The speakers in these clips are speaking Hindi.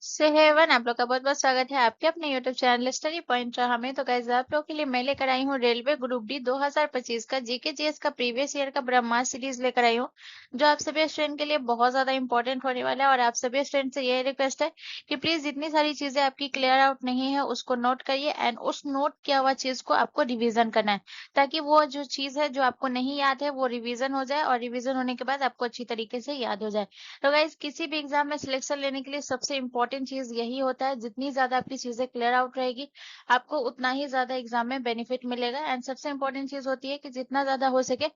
सेवन आप लोग का बहुत बहुत स्वागत है आपके अपने यूट्यूब चैनल स्टडी पॉइंट में। तो गाइस आप लोग के लिए मैं लेकर आई हूँ रेलवे ग्रुप डी 2025 का जीके जीएस का प्रीवियस ईयर का ब्रह्मास्त्र सीरीज लेकर आई हूँ, जो आप सभी स्टूडेंट के लिए बहुत ज्यादा इंपॉर्टेंट होने वाला है। और आप सभी स्टूडेंट से यही रिक्वेस्ट है कि प्लीज जितनी सारी चीजें आपकी क्लियर आउट नहीं है उसको नोट करिए, एंड उस नोट किया हुआ चीज को आपको रिविजन करना है, ताकि वो जो चीज है जो आपको नहीं याद है वो रिविजन हो जाए, और रिविजन होने के बाद आपको अच्छी तरीके से याद हो जाए। तो गाइज किसी भी एग्जाम में सिलेक्शन लेने के लिए सबसे इंपॉर्टेंट चीज यही होता है, जितनी ज्यादा आपकी चीजें क्लियर आउट रहेगी आपको उतना ही ज्यादा एग्जाम में बेनिफिट मिलेगा। एंड सबसे इंपॉर्टेंट चीज होती है कि जितना ज्यादा हो सके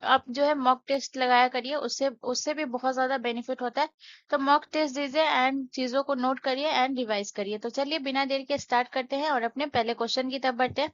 आप जो है मॉक टेस्ट लगाया करिए, उससे उससे भी बहुत ज्यादा बेनिफिट होता है। तो मॉक टेस्ट दीजिए एंड चीजों को नोट करिए एंड रिवाइज करिए। तो चलिए बिना देर के स्टार्ट करते हैं और अपने पहले क्वेश्चन की तरफ बढ़ते हैं।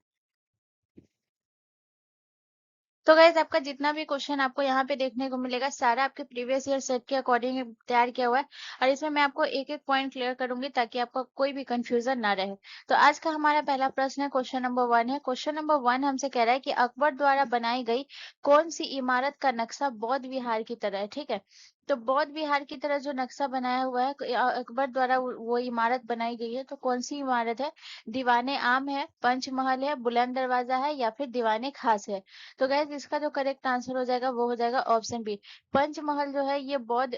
तो गाइज आपका जितना भी क्वेश्चन आपको यहाँ पे देखने को मिलेगा सारा आपके प्रीवियस ईयर सेट के अकॉर्डिंग तैयार किया हुआ है, और इसमें मैं आपको एक एक पॉइंट क्लियर करूंगी ताकि आपको कोई भी कंफ्यूजन ना रहे। तो आज का हमारा पहला प्रश्न है, क्वेश्चन नंबर 1 है। क्वेश्चन नंबर 1 हमसे कह रहा है कि अकबर द्वारा बनाई गई कौन सी इमारत का नक्शा बौद्ध विहार की तरह है। ठीक है, तो बौद्ध विहार की तरह जो नक्शा बनाया हुआ है अकबर द्वारा वो इमारत बनाई गई है, तो कौन सी इमारत है? दीवाने आम है, पंचमहल है, बुलंद दरवाजा है, या फिर दीवाने खास है। तो गैस इसका जो करेक्ट आंसर हो जाएगा वो हो जाएगा ऑप्शन बी। पंचमहल जो है ये बौद्ध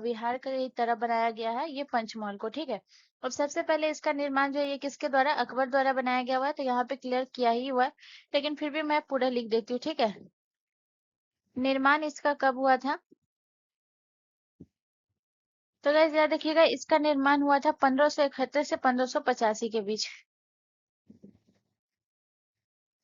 विहार की तरह बनाया गया है ये पंचमहल को। ठीक है, अब सबसे पहले इसका निर्माण जो है ये किसके द्वारा? अकबर द्वारा बनाया गया हुआ है, तो यहाँ पे क्लियर किया ही हुआ है, लेकिन फिर भी मैं पूरा लिख देती हूँ। ठीक है, निर्माण इसका कब हुआ था? तो गैस याद रखिएगा इसका निर्माण हुआ था 1571 से 1585 के बीच।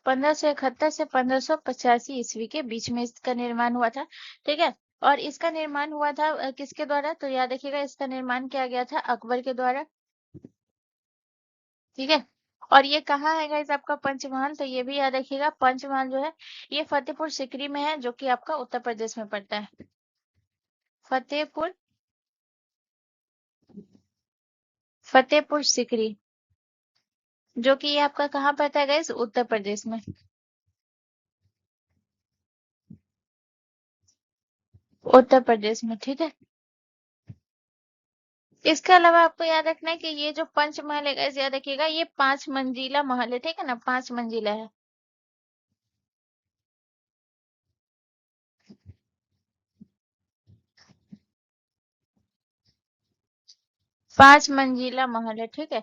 1571 से 1585 ईस्वी के बीच में इसका निर्माण हुआ था। ठीक है, और इसका निर्माण हुआ था किसके द्वारा? तो याद रखिएगा इसका निर्माण किया गया था अकबर के द्वारा। ठीक है, और ये कहाँ है गाइस आपका पंचमहल? तो ये भी याद रखिएगा पंचमहल जो है ये फतेहपुर सीकरी में है, जो कि आपका उत्तर प्रदेश में पड़ता है। फतेहपुर फतेहपुर सीकरी, जो कि ये आपका कहाँ पड़ता है गाइस? उत्तर प्रदेश में। उत्तर प्रदेश में, ठीक है। इसके अलावा आपको याद रखना है कि ये जो पंचमहल है गाइस याद रखिएगा ये 5 मंजिला महल है। ठीक है ना, 5 मंजिला है। 5 मंजिला महल है। ठीक है,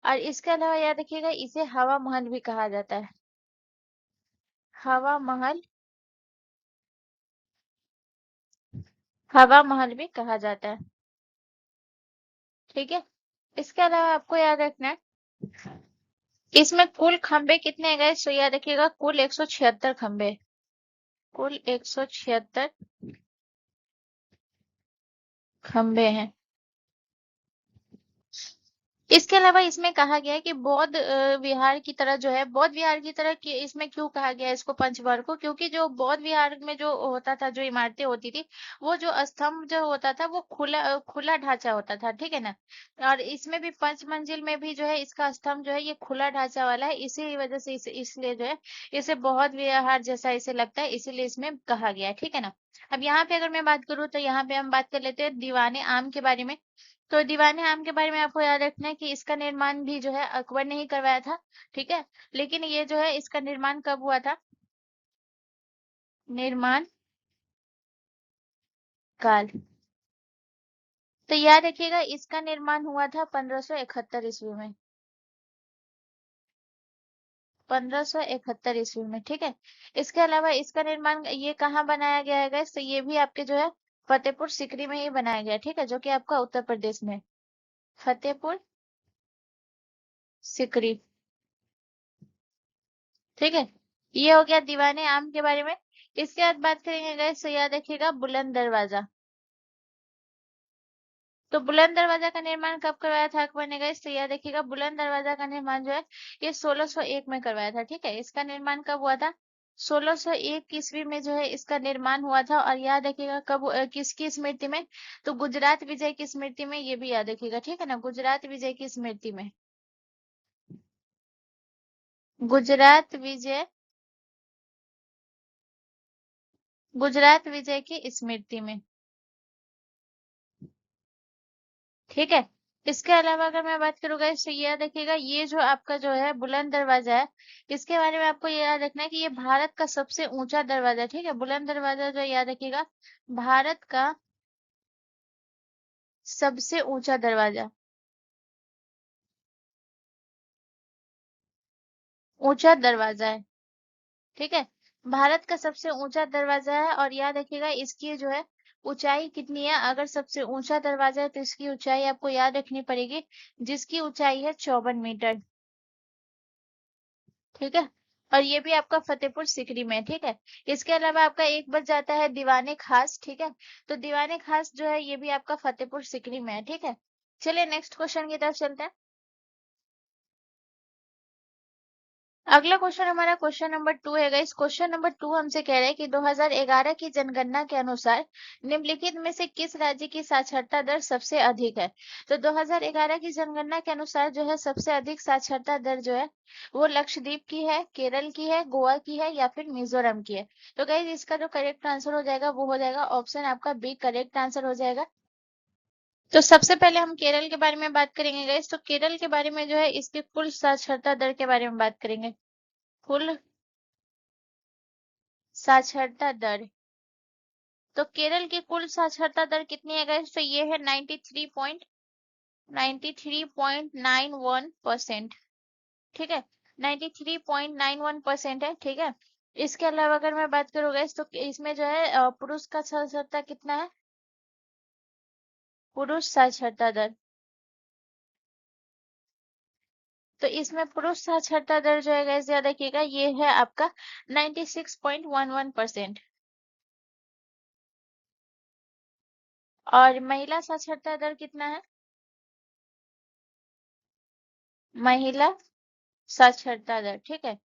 और इसके अलावा याद रखिएगा इसे हवा महल भी कहा जाता है। हवा महल, हवा महल भी कहा जाता है। ठीक है, इसके अलावा आपको याद रखना है इसमें कुल खंबे कितने हैं गाइस? तो याद रखिएगा कुल 176 खंबे, कुल 176 खंबे हैं। इसके अलावा इसमें कहा गया है कि बौद्ध विहार की तरह जो है, बौद्ध विहार की तरह कि इसमें क्यों कहा गया है इसको पंचवार को? क्योंकि जो बौद्ध विहार में जो होता था, जो इमारतें होती थी, वो जो स्तंभ जो होता था वो खुला खुला ढांचा होता था। ठीक है ना, और इसमें भी पंच मंजिल में भी जो है इसका स्तंभ जो है ये खुला ढांचा वाला है, इसी वजह से इसलिए जो है इसे बौद्ध विहार जैसा इसे लगता है, इसीलिए इसमें कहा गया है। ठीक है ना, अब यहाँ पे अगर मैं बात करूँ तो यहाँ पे हम बात कर लेते हैं दीवाने आम के बारे में। तो दीवाने आम के बारे में आपको याद रखना है कि इसका निर्माण भी जो है अकबर ने ही करवाया था। ठीक है, लेकिन ये जो है इसका निर्माण कब हुआ था? निर्माण काल, तो याद रखिएगा इसका निर्माण हुआ था 1571 ईस्वी में। 1571 ईस्वी में, ठीक है। इसके अलावा इसका निर्माण ये कहाँ बनाया गया है guys? तो ये भी आपके जो है फतेहपुर सीकरी में ही बनाया गया है। ठीक है, जो कि आपका उत्तर प्रदेश में है। फतेहपुर सीकरी, ठीक है। ये हो गया दीवाने आम के बारे में। इसके बाद बात करेंगे गाइस, तो याद रखिएगा बुलंद दरवाजा। तो बुलंद दरवाजा का निर्माण कब करवाया था अकबर ने गाइस? तो याद रखिएगा बुलंद दरवाजा का निर्माण जो है ये 1601 में करवाया था। ठीक है, इसका निर्माण कब हुआ था? 1601 ईस्वी में जो है इसका निर्माण हुआ था, और याद रखिएगा कब किसकी स्मृति में? तो गुजरात विजय की स्मृति में, ये भी याद रखिएगा। ठीक है ना, गुजरात विजय की स्मृति में। गुजरात विजय, गुजरात विजय की स्मृति में। ठीक है, इसके अलावा अगर मैं बात करूँ गाइस तो ये याद रखिएगा, ये जो आपका जो है बुलंद दरवाजा है, इसके बारे में आपको ये याद रखना है कि ये भारत का सबसे ऊंचा दरवाजा है, ठीक है। बुलंद दरवाजा जो है, याद रखिएगा, भारत का सबसे ऊंचा दरवाजा, ऊंचा दरवाजा है, ठीक है। भारत का सबसे ऊंचा दरवाजा है, और याद रखिएगा इसकी जो है ऊंचाई कितनी है। अगर सबसे ऊंचा दरवाजा है तो इसकी ऊंचाई आपको याद रखनी पड़ेगी, जिसकी ऊंचाई है 54 मीटर, ठीक है। और ये भी आपका फतेहपुर सीकरी में है, ठीक है। इसके अलावा आपका एक बच जाता है दीवाने खास, ठीक है। तो दीवाने खास जो है ये भी आपका फतेहपुर सीकरी में है, ठीक है। चलिए नेक्स्ट क्वेश्चन की तरफ चलते हैं। अगला क्वेश्चन हमारा क्वेश्चन नंबर 2 है गाइस। क्वेश्चन नंबर 2 हमसे कह रहे हैं कि 2011 की जनगणना के अनुसार निम्नलिखित में से किस राज्य की साक्षरता दर सबसे अधिक है। तो 2011 की जनगणना के अनुसार जो है सबसे अधिक साक्षरता दर जो है वो लक्षद्वीप की है, केरल की है, गोवा की है, या फिर मिजोरम की है। तो गाइस इसका जो करेक्ट आंसर हो जाएगा वो हो जाएगा ऑप्शन आपका बी, करेक्ट आंसर हो जाएगा। तो सबसे पहले हम केरल के बारे में बात करेंगे गाइस। तो केरल के बारे में जो है इसकी कुल साक्षरता दर के बारे में बात करेंगे। कुल साक्षरता दर, तो केरल की कुल साक्षरता दर कितनी है गाइस, तो ये है 93.91%, ठीक है। 93.91% है, ठीक है। इसके अलावा अगर मैं बात करूँ गाइस तो इसमें जो है पुरुष का साक्षरता कितना है, पुरुष साक्षरता दर, तो इसमें पुरुष साक्षरता दर जो है गाइस याद रखिएगा ये है आपका 96.11%। और महिला साक्षरता दर कितना है, महिला साक्षरता दर, ठीक है।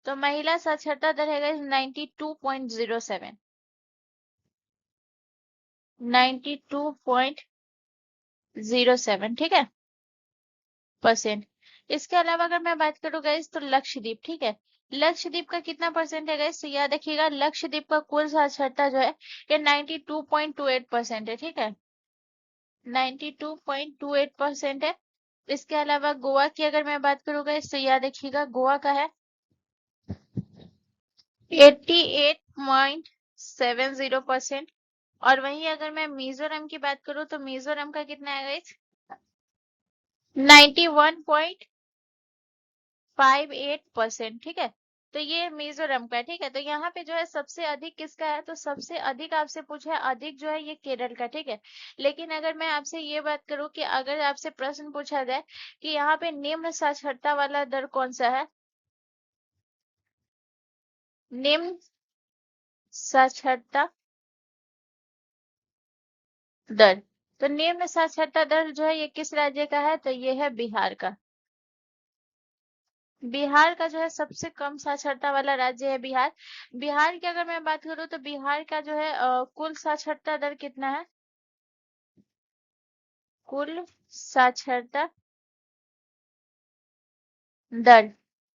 तो महिला साक्षरता दर है 92.07, 92.07, ठीक है, परसेंट। इसके अलावा अगर मैं बात करूँ गाइस तो लक्षद्वीप, ठीक है। लक्षद्वीप का कितना परसेंट है गाइस, तो याद रखिएगा लक्षद्वीप का कुल साक्षरता जो है ये 92.28% है, ठीक है। 92.28% है। इसके अलावा गोवा की अगर मैं बात करूँ गाइस तो याद रखिएगा गोवा का है 88.70%। और वहीं अगर मैं मिजोरम की बात करूं तो मिजोरम का कितना है गाइस, 91.58%, ठीक है। तो ये मिजोरम का है, ठीक है। तो यहाँ पे जो है सबसे अधिक किसका है, तो सबसे अधिक आपसे पूछा है अधिक जो है ये केरल का, ठीक है। लेकिन अगर मैं आपसे ये बात करूं कि अगर आपसे प्रश्न पूछा जाए कि यहाँ पे निम्न साक्षरता वाला दर कौन सा है, निम्न साक्षरता दर, तो निम्न साक्षरता दर जो है ये किस राज्य का है, तो ये है बिहार का। बिहार का जो है सबसे कम साक्षरता वाला राज्य है बिहार। बिहार की अगर मैं बात करूं तो बिहार का जो है कुल साक्षरता दर कितना है, कुल साक्षरता दर,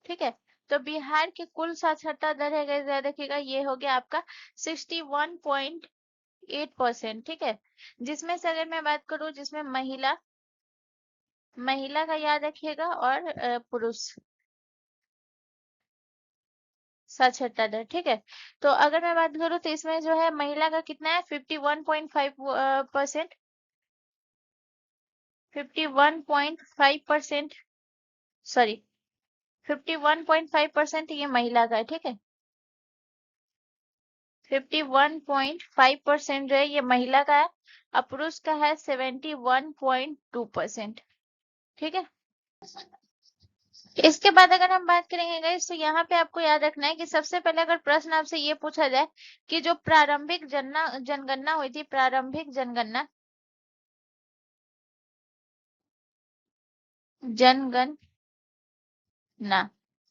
ठीक है। तो बिहार की कुल साक्षरता दर है guys, याद रखिएगा ये हो गया आपका 61.8%, ठीक है। जिसमें से अगर मैं बात करूं जिसमें महिला, महिला का याद रखिएगा, और पुरुष साक्षरता दर, ठीक है। तो अगर मैं बात करूँ तो इसमें जो है महिला का कितना है 51.5%, 51.5%, सॉरी 51.5% ये महिला का है, ठीक है। 51.5% जो है ये महिला का है, और पुरुष का है 71.2%, ठीक है। इसके बाद अगर हम बात करेंगे गाइस तो यहाँ पे आपको याद रखना है कि सबसे पहले अगर प्रश्न आपसे ये पूछा जाए कि जो प्रारंभिक जनगणना हुई थी, प्रारंभिक जनगणना,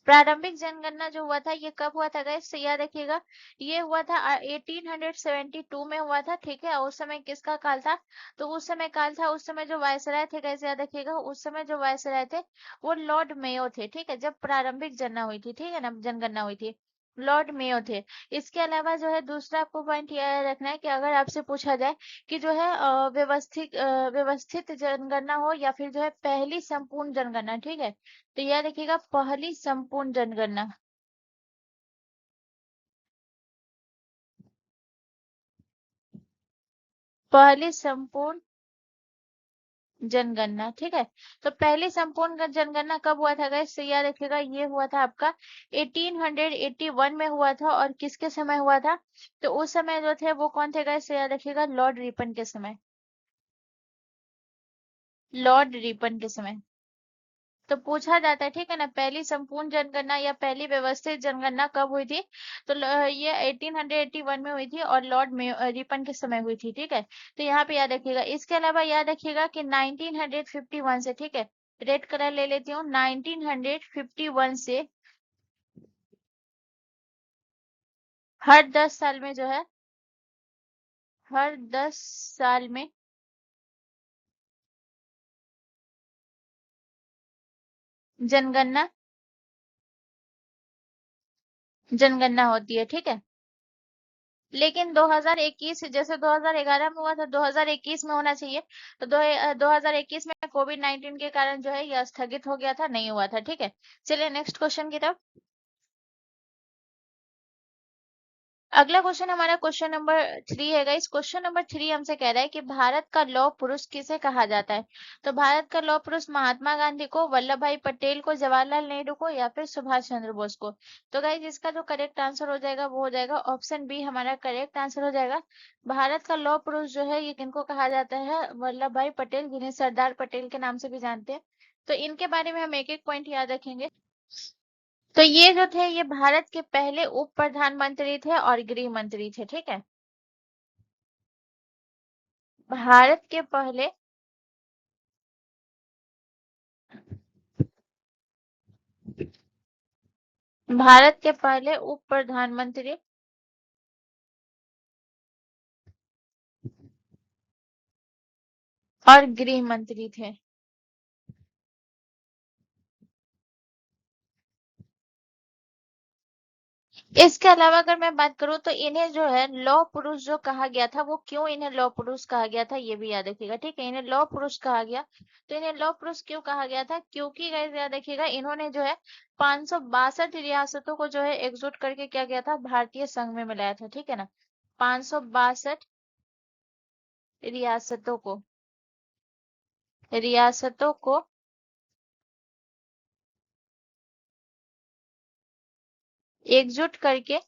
प्रारंभिक जनगणना जो हुआ था ये कब हुआ था गाइस, तो याद रखिएगा ये हुआ था 1872 में हुआ था, ठीक है। उस समय किसका काल था, तो उस समय काल था, उस समय जो वायसराय थे गाइस याद रखिएगा, उस समय जो वायसराय थे वो लॉर्ड मेयो थे, ठीक है, जब प्रारंभिक जनगणना हुई थी, ठीक है ना, जनगणना हुई थी। लॉर्ड मेयो थे। इसके अलावा जो है दूसरा आपको पॉइंट यह रखना है कि अगर आपसे पूछा जाए कि जो है व्यवस्थित जनगणना हो या फिर जो है पहली संपूर्ण जनगणना, ठीक है, तो यह देखिएगा पहली संपूर्ण जनगणना। पहली संपूर्ण जनगणना, ठीक है। तो पहली संपूर्ण जनगणना कब हुआ था गाइस? तो याद रखिएगा ये हुआ था आपका 1881 में हुआ था। और किसके समय हुआ था? तो उस समय जो थे वो कौन थे गाइस? तो याद रखिएगा लॉर्ड रिपन के समय। लॉर्ड रिपन के समय। तो पूछा जाता है, ठीक है ना, पहली संपूर्ण जनगणना या पहली व्यवस्थित जनगणना कब हुई थी? तो ये 1881 में हुई थी और लॉर्ड रिपन के समय हुई थी, ठीक है। तो यहाँ पे याद रखिएगा। इसके अलावा याद रखिएगा कि 1951 से, ठीक है, रेड कलर ले लेती हूँ, 1951 से हर 10 साल में जो है, हर 10 साल में जनगणना जनगणना होती है, ठीक है। लेकिन 2021 जैसे 2011 में हुआ था, 2021 में होना चाहिए। तो 2021 में कोविड 19 के कारण जो है यह स्थगित हो गया था, नहीं हुआ था, ठीक है। चलिए नेक्स्ट क्वेश्चन की तरफ। अगला क्वेश्चन हमारा क्वेश्चन नंबर 3 है गाइस। क्वेश्चन नंबर 3 हमसे कह रहा है कि भारत का लौह पुरुष किसे कहा जाता है? तो भारत का लौह पुरुष महात्मा गांधी को, वल्लभ भाई पटेल को, जवाहरलाल नेहरू को, या फिर सुभाष चंद्र बोस को। तो गाइस इसका जो करेक्ट आंसर हो जाएगा वो हो जाएगा ऑप्शन बी, हमारा करेक्ट आंसर हो जाएगा। भारत का लौह पुरुष जो है ये किनको कहा जाता है? वल्लभ भाई पटेल, जिन्हें सरदार पटेल के नाम से भी जानते हैं। तो इनके बारे में हम एक एक पॉइंट याद रखेंगे। तो ये जो थे ये भारत के पहले उप प्रधानमंत्री थे और गृह मंत्री थे, ठीक है। भारत के पहले भारत के पहले उप प्रधानमंत्री और गृह मंत्री थे। इसके अलावा अगर मैं बात करूं तो इन्हें जो है लौह पुरुष जो कहा गया था, वो क्यों इन्हें लौह पुरुष कहा गया था ये भी याद रखिएगा, ठीक है। इन्हें लौह पुरुष कहा गया, तो इन्हें लौह पुरुष क्यों कहा गया था? क्योंकि गाइस याद रखिएगा इन्होंने जो है 562 रियासतों को जो है एकजुट करके क्या किया था? भारतीय संघ में मिलाया था, ठीक है ना। 562 रियासतों को रियासतों को एकजुट करके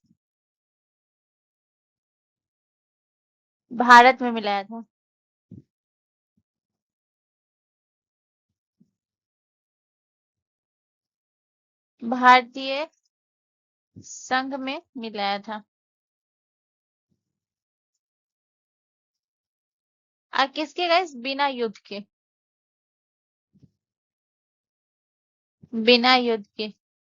भारत में मिलाया था। भारतीय संघ में मिलाया था। किसके गाइस? बिना युद्ध के। बिना युद्ध के,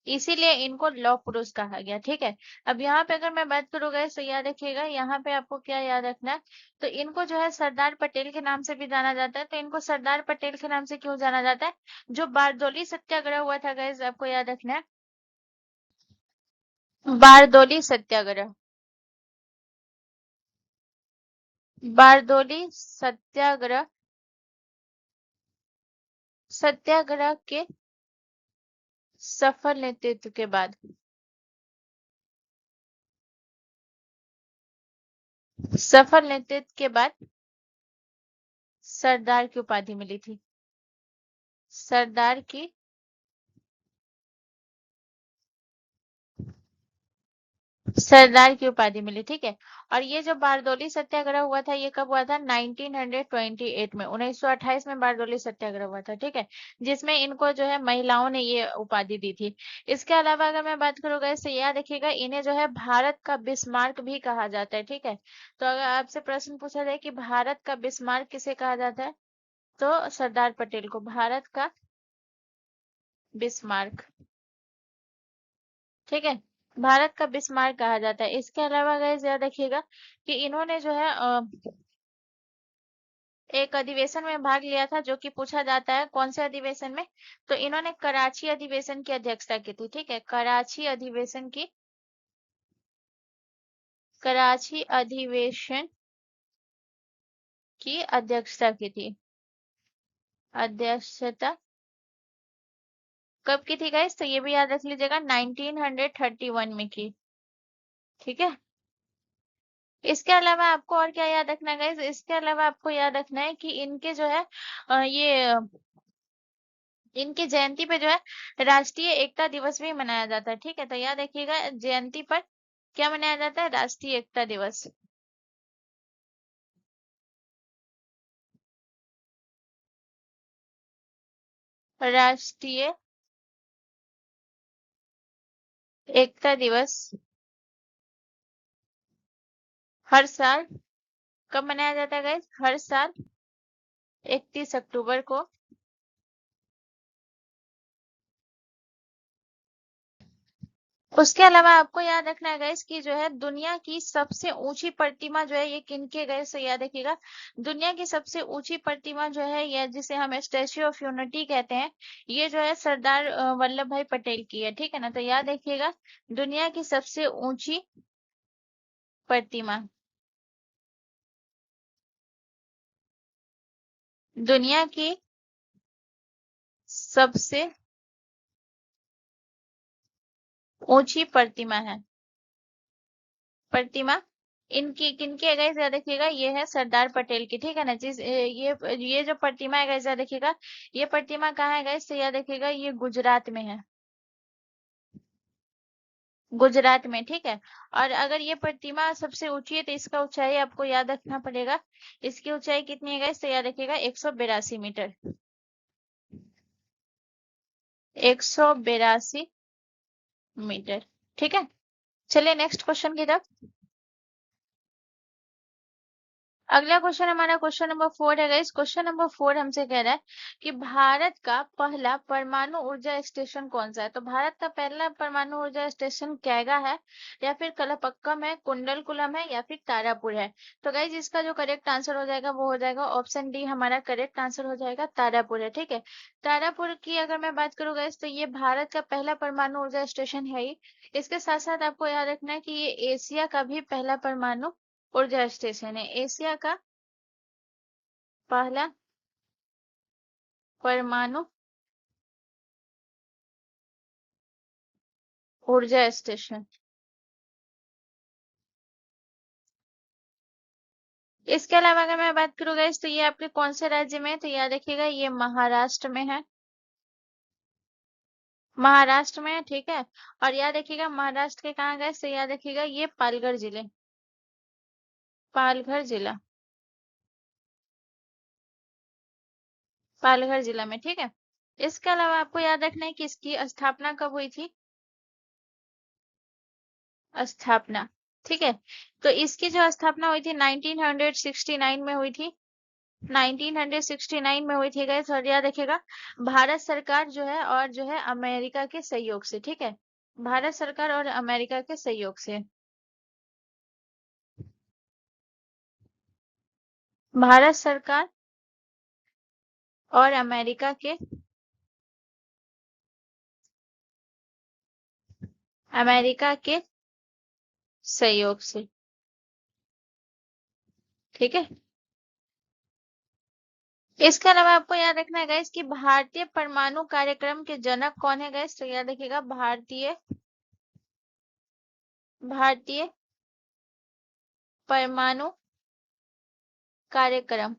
इसीलिए इनको लौह पुरुष कहा गया, ठीक है। अब यहाँ पे अगर मैं बात करूँ गाइस तो याद रखिएगा, यहाँ पे आपको क्या याद रखना है? तो इनको जो है सरदार पटेल के नाम से भी जाना जाता है। तो इनको सरदार पटेल के नाम से क्यों जाना जाता है? जो बारदोली सत्याग्रह हुआ था गाइस, आपको याद रखना है। बारदोली सत्याग्रह। बारदोली सत्याग्रह। सत्याग्रह के सफल नेतृत्व के बाद, सफल नेतृत्व के बाद सरदार की उपाधि मिली थी। सरदार की सरदार की उपाधि मिली, ठीक है। और ये जो बारदोली सत्याग्रह हुआ था ये कब हुआ था? 1928 में, 1928 में बारदोली सत्याग्रह हुआ था, ठीक है। जिसमें इनको जो है महिलाओं ने ये उपाधि दी थी। इसके अलावा अगर मैं बात करूँ गाइस तो याद रखिएगा इन्हें जो है भारत का बिस्मार्क भी कहा जाता है, ठीक है। तो अगर आपसे प्रश्न पूछा जाए कि भारत का बिस्मार्क किसे कहा जाता है, तो सरदार पटेल को भारत का बिस्मार्क, ठीक है। भारत का बिस्मार्क कहा जाता है। इसके अलावा गाइस याद रखिएगा कि इन्होंने जो है एक अधिवेशन में भाग लिया था, जो कि पूछा जाता है कौन से अधिवेशन में? तो इन्होंने कराची अधिवेशन की अध्यक्षता की थी, ठीक है। कराची अधिवेशन की कराची अधिवेशन की अध्यक्षता की थी। अध्यक्षता कब की थी गाइस? तो ये भी याद रख लीजिएगा, 1931 में की। ठीक है। इसके अलावा आपको और क्या याद रखना है गाइस? इसके अलावा आपको याद रखना है कि इनके जो है इनकी जयंती पे जो है राष्ट्रीय एकता दिवस भी मनाया जाता है। ठीक है, तो याद रखिएगा, जयंती पर क्या मनाया जाता है? राष्ट्रीय एकता दिवस। राष्ट्रीय एकता दिवस हर साल कब मनाया जाता है गाइस? हर साल 31 अक्टूबर को। उसके अलावा आपको याद रखना है गाइस कि जो है दुनिया की सबसे ऊंची प्रतिमा जो है ये किनके गाइस? तो याद रखिएगा, दुनिया की सबसे ऊंची प्रतिमा जो है ये, जिसे हम स्टैच्यू ऑफ यूनिटी कहते हैं, ये जो है सरदार वल्लभ भाई पटेल की है। ठीक है ना, तो याद रखिएगा, दुनिया की सबसे ऊंची प्रतिमा, दुनिया की सबसे ऊंची प्रतिमा है। प्रतिमा इनकी किनकी है गाइस? याद रखिएगा, ये है सरदार पटेल की। ठीक है ना, ये जो प्रतिमा है गाइस, याद रखिएगा, ये प्रतिमा कहाँ है गाइस? तो याद रखिएगा, ये गुजरात में है। गुजरात में। ठीक है। और अगर ये प्रतिमा सबसे ऊंची है तो इसका ऊंचाई आपको याद रखना पड़ेगा। इसकी ऊंचाई कितनी है गाइस? तो याद रखिएगा, 182 मीटर। 182 मीटर। ठीक है। चलिए नेक्स्ट क्वेश्चन की तरफ। अगला क्वेश्चन हमारा क्वेश्चन नंबर 4 है गाइस। क्वेश्चन नंबर 4 हमसे कह रहा है कि भारत का पहला परमाणु ऊर्जा स्टेशन कौन सा है? तो भारत का पहला परमाणु ऊर्जा स्टेशन कैगा है, या फिर कलपक्कम है, कुंडलकुलम है, या फिर तारापुर है? तो गाइस इसका जो करेक्ट आंसर हो जाएगा वो हो जाएगा ऑप्शन डी, हमारा करेक्ट आंसर हो जाएगा तारापुर है। ठीक है। तारापुर की अगर मैं बात करूँ गाइस, तो ये भारत का पहला परमाणु ऊर्जा स्टेशन है ही। इसके साथ साथ आपको याद रखना है कि ये एशिया का भी पहला परमाणु ऊर्जा स्टेशन है। एशिया का पहला परमाणु ऊर्जा स्टेशन। इसके अलावा अगर मैं बात करूँ गाइस, तो ये आपके कौन से राज्य में है? तो याद रखिएगा, ये महाराष्ट्र में है। महाराष्ट्र में है। ठीक है। और याद रखिएगा, महाराष्ट्र के कहाँ गए? तो याद रखिएगा, ये पालघर जिले, पालघर जिला, पालघर जिला में। ठीक है। इसके अलावा आपको याद रखना है कि इसकी स्थापना कब हुई थी? स्थापना। ठीक है। तो इसकी जो स्थापना हुई थी 1969 में हुई थी। 1969 में हुई थी गाइस। और याद रखिएगा, भारत सरकार जो है और जो है अमेरिका के सहयोग से। ठीक है। भारत सरकार और अमेरिका के सहयोग से। भारत सरकार और अमेरिका के सहयोग से। ठीक है। इसके अलावा आपको याद रखना है गाइस कि भारतीय परमाणु कार्यक्रम के जनक कौन है गाइस? तो याद रखिएगा, भारतीय परमाणु कार्यक्रम,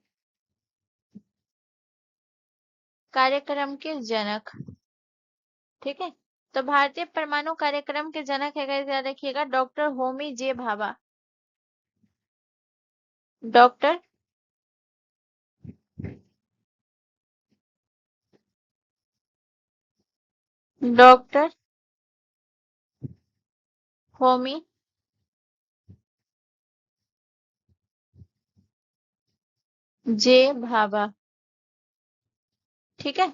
कार्यक्रम के जनक। ठीक है। तो भारतीय परमाणु कार्यक्रम के जनक है गाइस, याद रखिएगा, डॉक्टर होमी जे भाभा। डॉक्टर डॉक्टर होमी जे भाभा। ठीक है।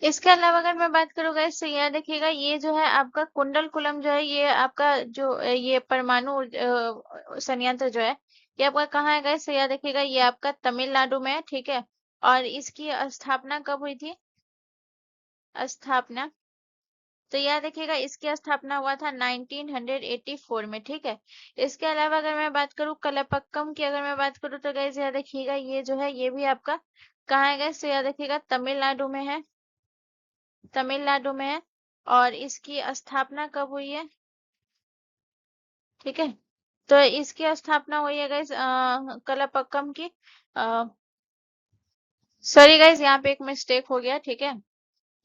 इसके अलावा अगर मैं बात करूँ गाइस, तो याद रखिएगा, ये जो है आपका कुंडलकुलम जो है, ये आपका जो ये परमाणु संयंत्र जो है, ये आपका कहाँ है गाइस? तो याद रखिएगा, ये आपका तमिलनाडु में है। ठीक है। और इसकी स्थापना कब हुई थी? स्थापना तो याद रखिएगा इसकी स्थापना हुआ था 1984 में, ठीक है। इसके अलावा अगर मैं बात करूँ कलपक्कम की, अगर मैं बात करूँ तो गाइस याद रखिएगा ये जो है ये भी आपका कहाँ है गाइस, तो याद रखिएगा तमिलनाडु में है, तमिलनाडु में है। और इसकी स्थापना कब हुई है, ठीक है। तो इसकी स्थापना हुई है गाइस कलपक्कम की, सॉरी गाइस यहाँ पे एक मिस्टेक हो गया, ठीक है।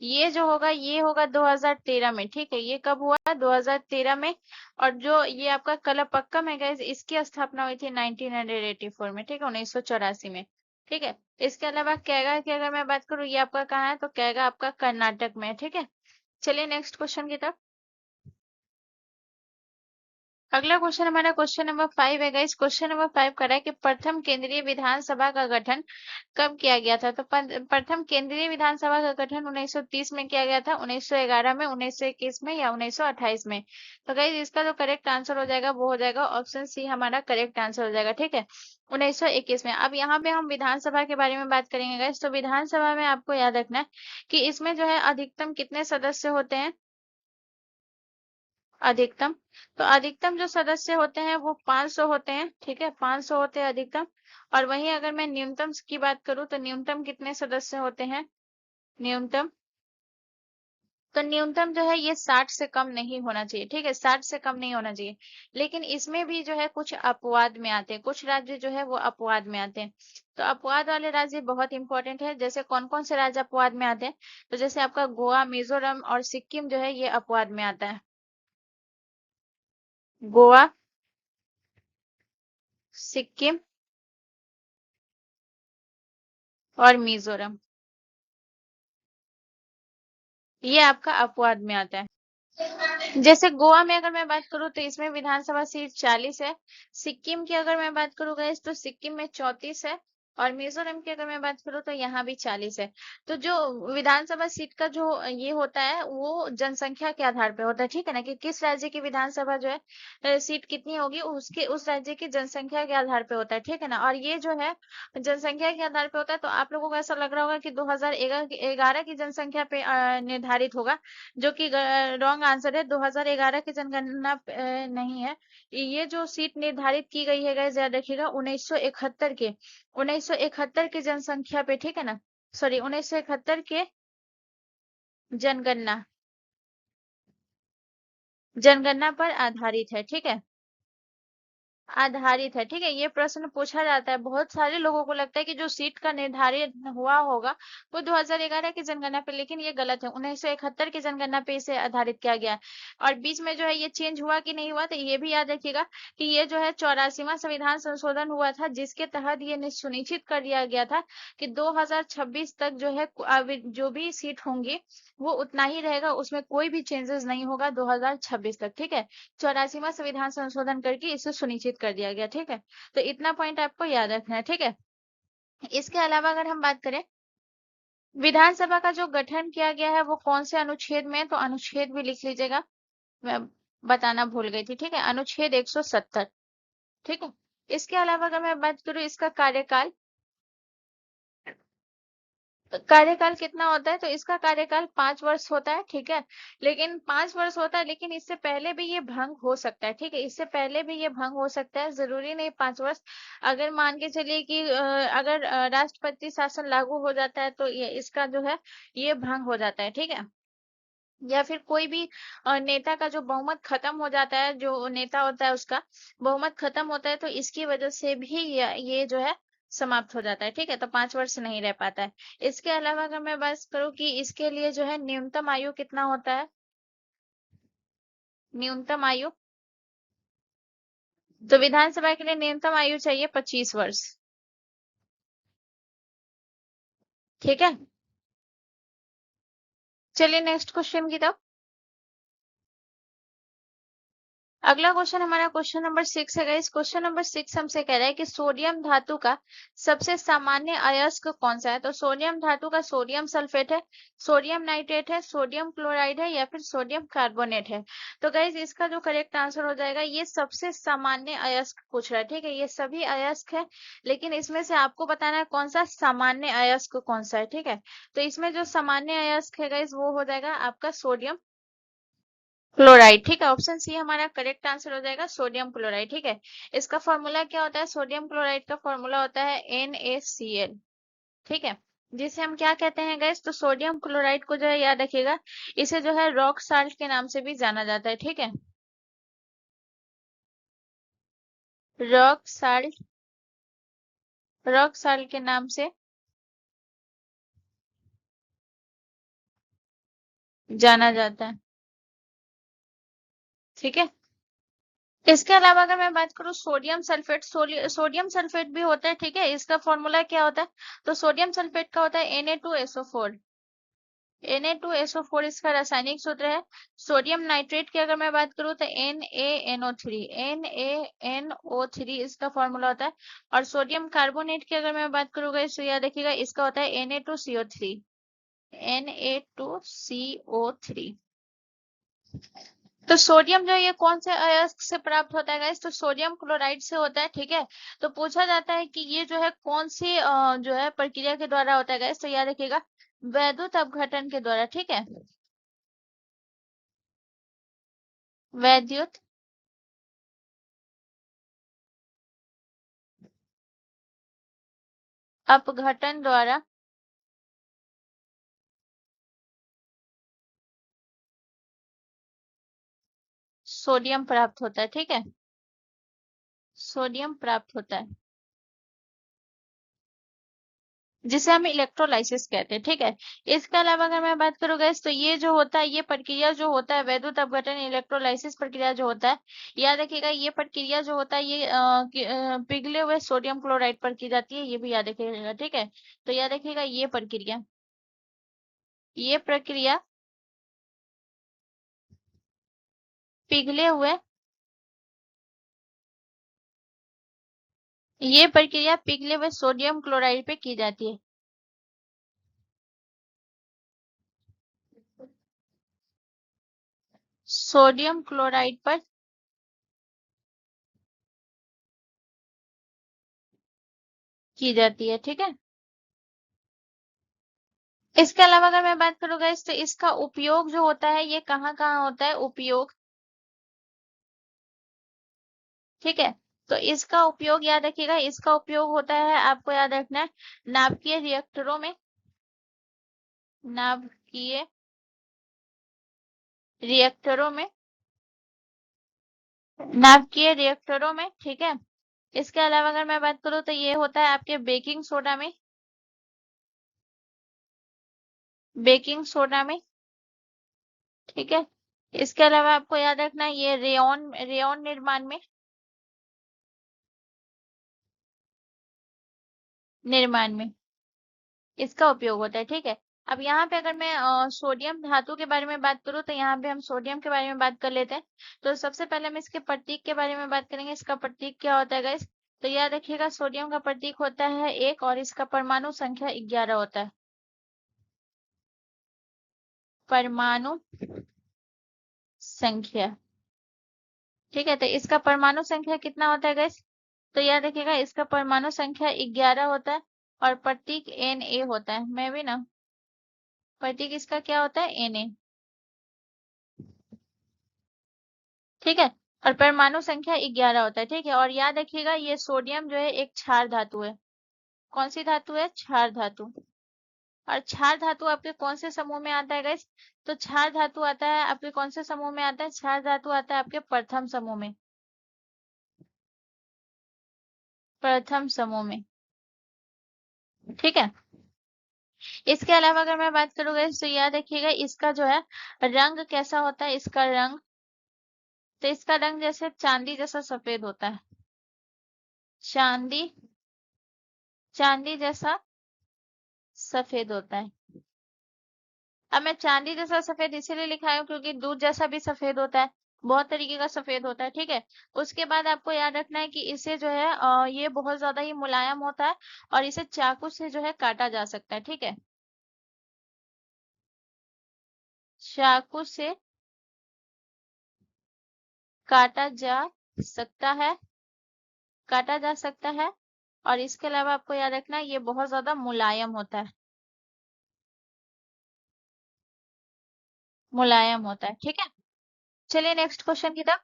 ये जो होगा ये होगा 2013 में, ठीक है। ये कब हुआ, 2013 में। और जो ये आपका कलपक्कम है गाइस इसकी स्थापना हुई थी 1984 में, ठीक है, 1984 में, ठीक है। इसके अलावा कैगा की अगर मैं बात करूँ ये आपका कहाँ है, तो कैगा आपका कर्नाटक में है, ठीक है। चलिए नेक्स्ट क्वेश्चन की तरफ। अगला क्वेश्चन हमारा क्वेश्चन नंबर 5 है गाइस। क्वेश्चन नंबर 5 कह रहा है कि प्रथम केंद्रीय विधानसभा का गठन कब किया गया था। तो प्रथम केंद्रीय विधानसभा का गठन 1930 में किया गया था, 1911 में, 1921 में, या 1928 में। तो गाइस इसका जो करेक्ट आंसर हो जाएगा वो हो जाएगा ऑप्शन सी हमारा करेक्ट आंसर हो जाएगा, ठीक है, 1921 में। अब यहाँ पे हम विधानसभा के बारे में बात करेंगे गाइस। तो विधानसभा में आपको याद रखना है कि इसमें जो है अधिकतम कितने सदस्य होते हैं, अधिकतम। तो अधिकतम जो सदस्य होते हैं वो 500 होते हैं, ठीक है, 500 होते हैं अधिकतम। और वहीं अगर मैं न्यूनतम की बात करूं तो न्यूनतम कितने सदस्य होते हैं, न्यूनतम। तो न्यूनतम जो है ये 60 से कम नहीं होना चाहिए, ठीक है, 60 से कम नहीं होना चाहिए। लेकिन इसमें भी जो है कुछ अपवाद में आते हैं, कुछ राज्य जो है वो अपवाद में आते हैं। तो अपवाद वाले राज्य बहुत इंपॉर्टेंट है। जैसे कौन कौन से राज्य अपवाद में आते हैं, तो जैसे आपका गोवा, मिजोरम और सिक्किम जो है ये अपवाद में आता है। गोवा, सिक्किम और मिजोरम, ये आपका अपवाद में आता है। जैसे गोवा में अगर मैं बात करूँ तो इसमें विधानसभा सीट 40 है। सिक्किम की अगर मैं बात करूँ गाइस तो सिक्किम में 34 है। और मिजोरम की अगर मैं बात करूँ तो यहाँ भी 40 है। तो जो विधानसभा सीट का जो ये होता है वो जनसंख्या के आधार पे होता है, ठीक है ना, कि किस राज्य की विधानसभा जो है सीट कितनी होगी उसके उस राज्य की जनसंख्या के आधार पे होता है, ठीक है ना। और ये जो है जनसंख्या के आधार पे होता है। तो आप लोगों को ऐसा लग रहा होगा कि 2011 की जनसंख्या पे निर्धारित होगा, जो कि रॉन्ग आंसर है। 2011 की जनगणना नहीं है। ये जो सीट निर्धारित की गई है गाइस याद रखिएगा 1971 के, 1971 की जनसंख्या पे, ठीक है ना, सॉरी 1971 के जनगणना, जनगणना पर आधारित है, ठीक है, आधारित है, ठीक है। ये प्रश्न पूछा जाता है, बहुत सारे लोगों को लगता है कि जो सीट का निर्धारित हुआ होगा वो 2011 की जनगणना पे, लेकिन ये गलत है, 1971 की जनगणना पे इसे आधारित किया गया है। और बीच में जो है ये चेंज हुआ कि नहीं हुआ, तो ये भी याद रखिएगा कि ये जो है 84वां संविधान संशोधन हुआ था, जिसके तहत ये सुनिश्चित कर दिया गया था कि 2026 तक जो है जो भी सीट होंगी वो उतना ही रहेगा, उसमें कोई भी चेंजेस नहीं होगा 2026 तक, ठीक है। 84वां संविधान संशोधन करके इसे सुनिश्चित कर दिया गया, ठीक है। तो इतना पॉइंट आपको याद रखना है, ठीक है। इसके अलावा अगर हम बात करें विधानसभा का जो गठन किया गया है वो कौन से अनुच्छेद में, तो अनुच्छेद भी लिख लीजिएगा, मैं बताना भूल गई थी, ठीक है, अनुच्छेद 170, ठीक है। इसके अलावा अगर मैं बात करूं इसका कार्यकाल, कार्यकाल कितना होता है, तो इसका कार्यकाल 5 वर्ष होता है, ठीक है। लेकिन 5 वर्ष होता है, लेकिन इससे पहले भी ये भंग हो सकता है, ठीक है, इससे पहले भी ये भंग हो सकता है, जरूरी नहीं 5 वर्ष। अगर मान के चलिए कि अगर राष्ट्रपति शासन लागू हो जाता है तो ये इसका जो है ये भंग हो जाता है, ठीक है। या फिर कोई भी नेता का जो बहुमत खत्म हो जाता है, जो नेता होता है उसका बहुमत खत्म होता है, तो इसकी वजह से भी ये जो है समाप्त हो जाता है, ठीक है। तो 5 वर्ष नहीं रह पाता है। इसके अलावा अगर मैं बात करूं कि इसके लिए जो है न्यूनतम आयु कितना होता है, न्यूनतम आयु, तो विधानसभा के लिए न्यूनतम आयु चाहिए 25 वर्ष, ठीक है। चलिए नेक्स्ट क्वेश्चन की तरफ। अगला क्वेश्चन हमारा क्वेश्चन नंबर 6 है गाइस। क्वेश्चन नंबर 6 हमसे कह रहा है कि सोडियम धातु का सबसे सामान्य अयस्क कौन सा है। तो सोडियम धातु का सोडियम सल्फेट है, सोडियम नाइट्रेट है, सोडियम क्लोराइड है, या फिर सोडियम कार्बोनेट है। तो गाइस इसका जो करेक्ट आंसर हो जाएगा ये सबसे सामान्य अयस्क पूछ रहा है, ठीक है। ये सभी अयस्क है, लेकिन इसमें से आपको बताना है कौन सा सामान्य अयस्क कौन सा है, ठीक है। तो इसमें जो सामान्य अयस्क है गाइस वो हो जाएगा आपका सोडियम क्लोराइड, ठीक है, ऑप्शन सी हमारा करेक्ट आंसर हो जाएगा, सोडियम क्लोराइड। ठीक है, इसका फॉर्मूला क्या होता है? सोडियम क्लोराइड का फॉर्मूला होता है NaCl। ठीक है, जिसे हम क्या कहते हैं गैस? तो सोडियम क्लोराइड को जो है याद रखिएगा, इसे जो है रॉक साल्ट के नाम से भी जाना जाता है। ठीक है, रॉक साल्ट, रॉक साल्ट के नाम से जाना जाता है। ठीक है, इसके अलावा अगर मैं बात करूं सोडियम सल्फेट, सोडियम सल्फेट भी होता है। ठीक है, इसका फॉर्मूला क्या होता है? तो सोडियम सल्फेट का होता है Na2SO4। Na2SO4 इसका रासायनिक सूत्र है। सोडियम नाइट्रेट की अगर मैं बात करूं तो NaNO3, NaNO3 इसका फॉर्मूला होता है। और सोडियम कार्बोनेट की अगर मैं बात करूंगा तो याद रखिएगा, इसका होता है Na2CO3, Na2CO3। तो सोडियम जो है ये कौन से अयस्क से प्राप्त होता है गाइस? तो सोडियम क्लोराइड से होता है। ठीक है, तो पूछा जाता है कि ये जो है कौन सी जो है प्रक्रिया के द्वारा होता है गाइस? तो याद रखिएगा, वैद्युत अपघटन के द्वारा। ठीक है, वैद्युत अपघटन द्वारा सोडियम प्राप्त होता है। ठीक है, सोडियम प्राप्त होता है, जिसे हम इलेक्ट्रोलाइसिस कहते हैं। ठीक है, इसके अलावा अगर मैं बात करूँ गैस, तो ये जो होता है, ये प्रक्रिया जो होता है वैद्युत अपघटन इलेक्ट्रोलाइसिस प्रक्रिया जो होता है, याद रखिएगा ये प्रक्रिया जो होता है ये पिघले हुए सोडियम क्लोराइड पर की जाती है, ये भी याद रखिएगा। ठीक है, तो याद रखिएगा ये प्रक्रिया पिघले हुए, ये प्रक्रिया पिघले हुए सोडियम क्लोराइड पे की जाती है। सोडियम क्लोराइड पर की जाती है। ठीक है, इसके अलावा अगर मैं बात करूँ गाइस, तो इसका उपयोग जो होता है ये कहाँ कहाँ होता है? उपयोग, ठीक है, तो इसका उपयोग याद रखिएगा, इसका उपयोग होता है, आपको याद रखना है, नाभिकीय रिएक्टरों में, नाभिकीय रिएक्टरों में, नाभिकीय रिएक्टरों में। ठीक है, इसके अलावा अगर मैं बात करूँ तो ये होता है आपके बेकिंग सोडा में, बेकिंग सोडा में। ठीक है, इसके अलावा आपको याद रखना है ये रेयन, रेयन निर्माण में, निर्माण में इसका उपयोग होता है। ठीक है, अब यहाँ पे अगर मैं सोडियम धातु के बारे में बात करूँ तो यहाँ पे हम सोडियम के बारे में बात कर लेते हैं। तो सबसे पहले हम इसके प्रतीक के बारे में बात करेंगे, इसका प्रतीक क्या होता है गाइस? तो याद रखिएगा, सोडियम का प्रतीक होता है 1 और इसका परमाणु संख्या 11 होता है। परमाणु संख्या, ठीक है, तो इसका परमाणु संख्या कितना होता है गाइस? तो याद रखिएगा, इसका परमाणु संख्या 11 होता है और प्रतीक Na होता है। मैं भी ना, प्रतीक इसका क्या होता है? Na। ठीक है, और परमाणु संख्या 11 होता है। ठीक है, और याद रखिएगा ये सोडियम जो है एक क्षार धातु है। कौन सी धातु है? क्षार धातु। और क्षार धातु आपके कौन से समूह में आता है गाइस? तो क्षार धातु आता है आपके कौन से समूह में आता है? क्षार धातु आता है आपके प्रथम समूह में, प्रथम समूह में। ठीक है, इसके अलावा अगर मैं बात करूँ गाइस, तो याद रखिएगा इसका जो है रंग कैसा होता है? इसका रंग, तो इसका रंग जैसे चांदी जैसा सफेद होता है, चांदी, चांदी जैसा सफेद होता है। अब मैं चांदी जैसा सफेद इसीलिए लिखा है क्योंकि दूध जैसा भी सफेद होता है, बहुत तरीके का सफेद होता है। ठीक है, उसके बाद आपको याद रखना है कि इसे जो है ये बहुत ज्यादा ही मुलायम होता है और इसे चाकू से जो है काटा जा सकता है। ठीक है, चाकू से काटा जा सकता है, काटा जा सकता है। और इसके अलावा आपको याद रखना है ये बहुत ज्यादा मुलायम होता है, मुलायम होता है। ठीक है, चलिए नेक्स्ट क्वेश्चन की तरफ।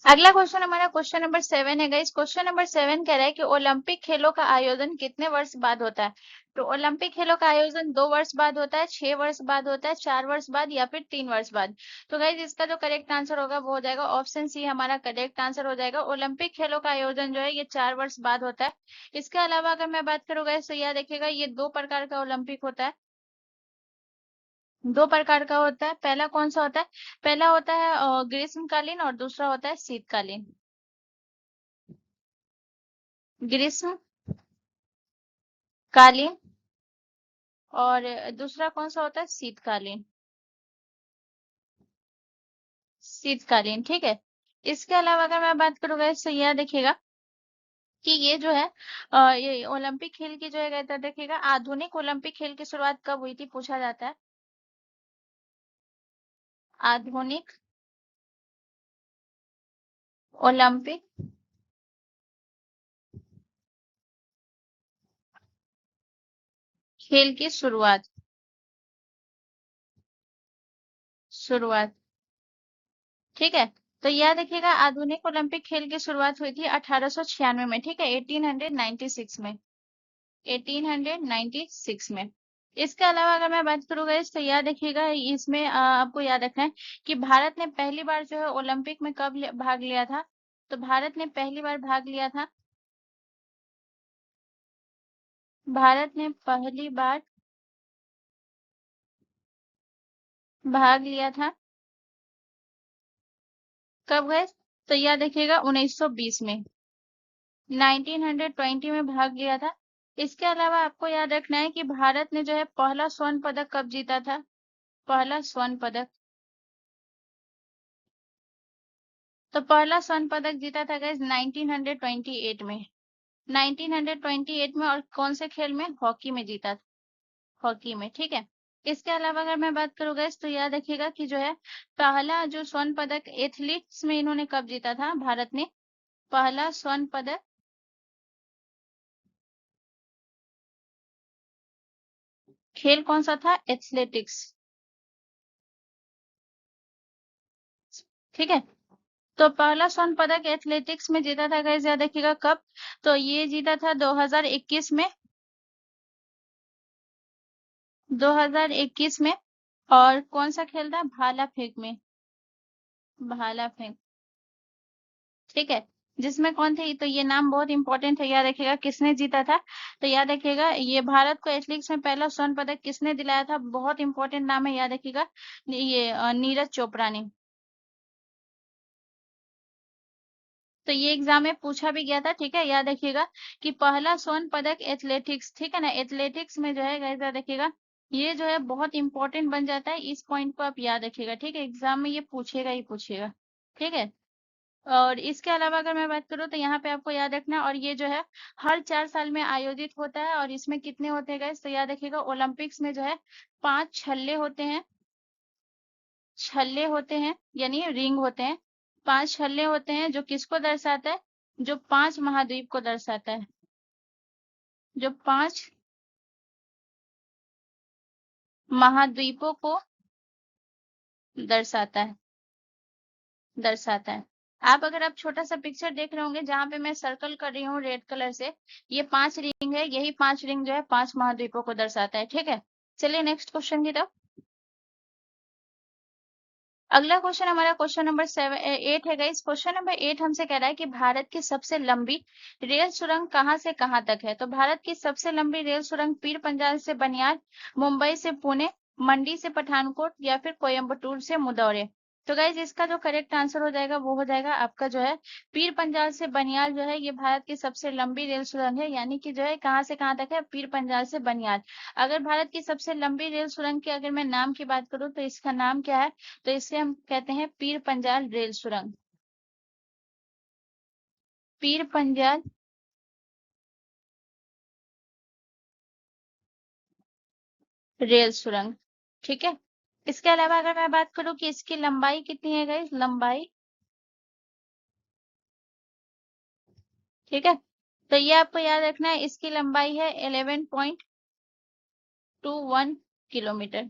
अगला क्वेश्चन हमारा क्वेश्चन नंबर 7 है गाइस। क्वेश्चन नंबर 7 कह रहा है कि ओलंपिक खेलों का आयोजन कितने वर्ष बाद होता है? तो ओलंपिक खेलों का आयोजन 2 वर्ष बाद होता है, 6 वर्ष बाद होता है, 4 वर्ष बाद या फिर 3 वर्ष बाद। तो गाइस इसका जो करेक्ट आंसर होगा वो हो जाएगा ऑप्शन सी, हमारा करेक्ट आंसर हो जाएगा। ओलंपिक खेलों का आयोजन जो है ये 4 वर्ष बाद होता है। इसके अलावा अगर मैं बात करूँ गाइस, तो यह देखिएगा ये 2 प्रकार का ओलंपिक होता है। 2 प्रकार का होता है। पहला कौन सा होता है? पहला होता है ग्रीष्मकालीन और दूसरा होता है शीतकालीन। ग्रीष्मकालीन और दूसरा कौन सा होता है? शीतकालीन। शीतकालीन, ठीक है। इसके अलावा अगर मैं बात करूँ गाइस, तो यह देखिएगा कि ये जो है ये ओलंपिक खेल की जो है कहता देखिएगा, आधुनिक ओलंपिक खेल की शुरुआत कब हुई थी पूछा जाता है। आधुनिक ओलंपिक खेल की शुरुआत, शुरुआत, ठीक है। तो यह देखिएगा आधुनिक ओलंपिक खेल की शुरुआत हुई थी 1896 में, ठीक है, 1896 में, 1896 में। इसके अलावा अगर मैं बात करूँ गाइस, तो याद रखिएगा इसमें आपको याद रखना है कि भारत ने पहली बार जो है ओलंपिक में कब भाग लिया था? तो भारत ने पहली बार भाग लिया था, भारत ने पहली बार भाग लिया था कब गए? तो याद रखिएगा 1920 में, 1920 में भाग लिया था। इसके अलावा आपको याद रखना है कि भारत ने जो है पहला स्वर्ण पदक कब जीता था? पहला स्वर्ण पदक, तो पहला स्वर्ण पदक जीता था गाइस 1928 में, 1928 में। और कौन से खेल में? हॉकी में जीता था, हॉकी में, ठीक है। इसके अलावा अगर मैं बात करूँ गाइस, तो याद रखिएगा कि जो है पहला जो स्वर्ण पदक एथलीट्स में इन्होंने कब जीता था भारत ने? पहला स्वर्ण पदक खेल कौन सा था? एथलेटिक्स, ठीक है। तो पहला स्वर्ण पदक एथलेटिक्स में जीता था गाइस, याद रखिएगा कब? तो ये जीता था 2021 में, 2021 में। और कौन सा खेल था? भाला फेंक में, भाला फेंक, ठीक है। जिसमें कौन थे? तो ये नाम बहुत इंपॉर्टेंट है, याद रखिएगा किसने जीता था। तो याद रखिएगा ये भारत को एथलेटिक्स में पहला स्वर्ण पदक किसने दिलाया था? बहुत इंपॉर्टेंट नाम है, याद रखिएगा, ये नीरज चोपड़ा ने। तो ये एग्जाम में पूछा भी गया था, ठीक है, याद रखिएगा कि पहला स्वर्ण पदक एथलेटिक्स, ठीक है ना, एथलेटिक्स में जो है गाइस याद रखिएगा ये जो है बहुत इंपॉर्टेंट बन जाता है। इस पॉइंट को आप याद रखिएगा, ठीक है, एग्जाम में ये पूछेगा ही पूछेगा, ठीक है। और इसके अलावा अगर मैं बात करूँ, तो यहाँ पे आपको याद रखना, और ये जो है हर 4 साल में आयोजित होता है। और इसमें कितने होते हैं गाइस? तो याद रखिएगा ओलंपिक्स में जो है 5 छल्ले होते हैं, छल्ले होते हैं यानी रिंग होते हैं। 5 छल्ले होते हैं जो किसको दर्शाता है? जो 5 महाद्वीप को दर्शाता है, जो 5 महाद्वीपों को दर्शाता है, दर्शाता है। आप छोटा सा पिक्चर देख रहे होंगे जहां पे मैं सर्कल कर रही हूँ रेड कलर से, ये 5 रिंग है, यही 5 रिंग जो है 5 महाद्वीपों को दर्शाता है, ठीक है। चलिए नेक्स्ट क्वेश्चन की तरफ। अगला क्वेश्चन हमारा क्वेश्चन नंबर 8 है गाइस। क्वेश्चन नंबर 8 हमसे कह रहा है कि भारत की सबसे लंबी रेल सुरंग कहां से कहां तक है? तो भारत की सबसे लंबी रेल सुरंग पीर पंजाल से बनियाल, मुंबई से पुणे, मंडी से पठानकोट या फिर कोयम्बटूर से मुदौरे। तो गाइज इसका जो करेक्ट आंसर हो जाएगा वो हो जाएगा आपका जो है पीर पंजाल से बनियाल जो है ये भारत की सबसे लंबी रेल सुरंग है, यानी कि जो है कहाँ से कहाँ तक है? पीर पंजाल से बनियाल। अगर भारत की सबसे लंबी रेल सुरंग की अगर मैं नाम की बात करूँ तो इसका नाम क्या है? तो इसे हम कहते हैं पीर पंजाल रेल सुरंग, पीर पंजाल रेल सुरंग, ठीक है। इसके अलावा अगर मैं बात करूं कि इसकी लंबाई कितनी है गाइस, लंबाई, ठीक है। तो ये आपको याद रखना है, इसकी लंबाई है 11.21 किलोमीटर।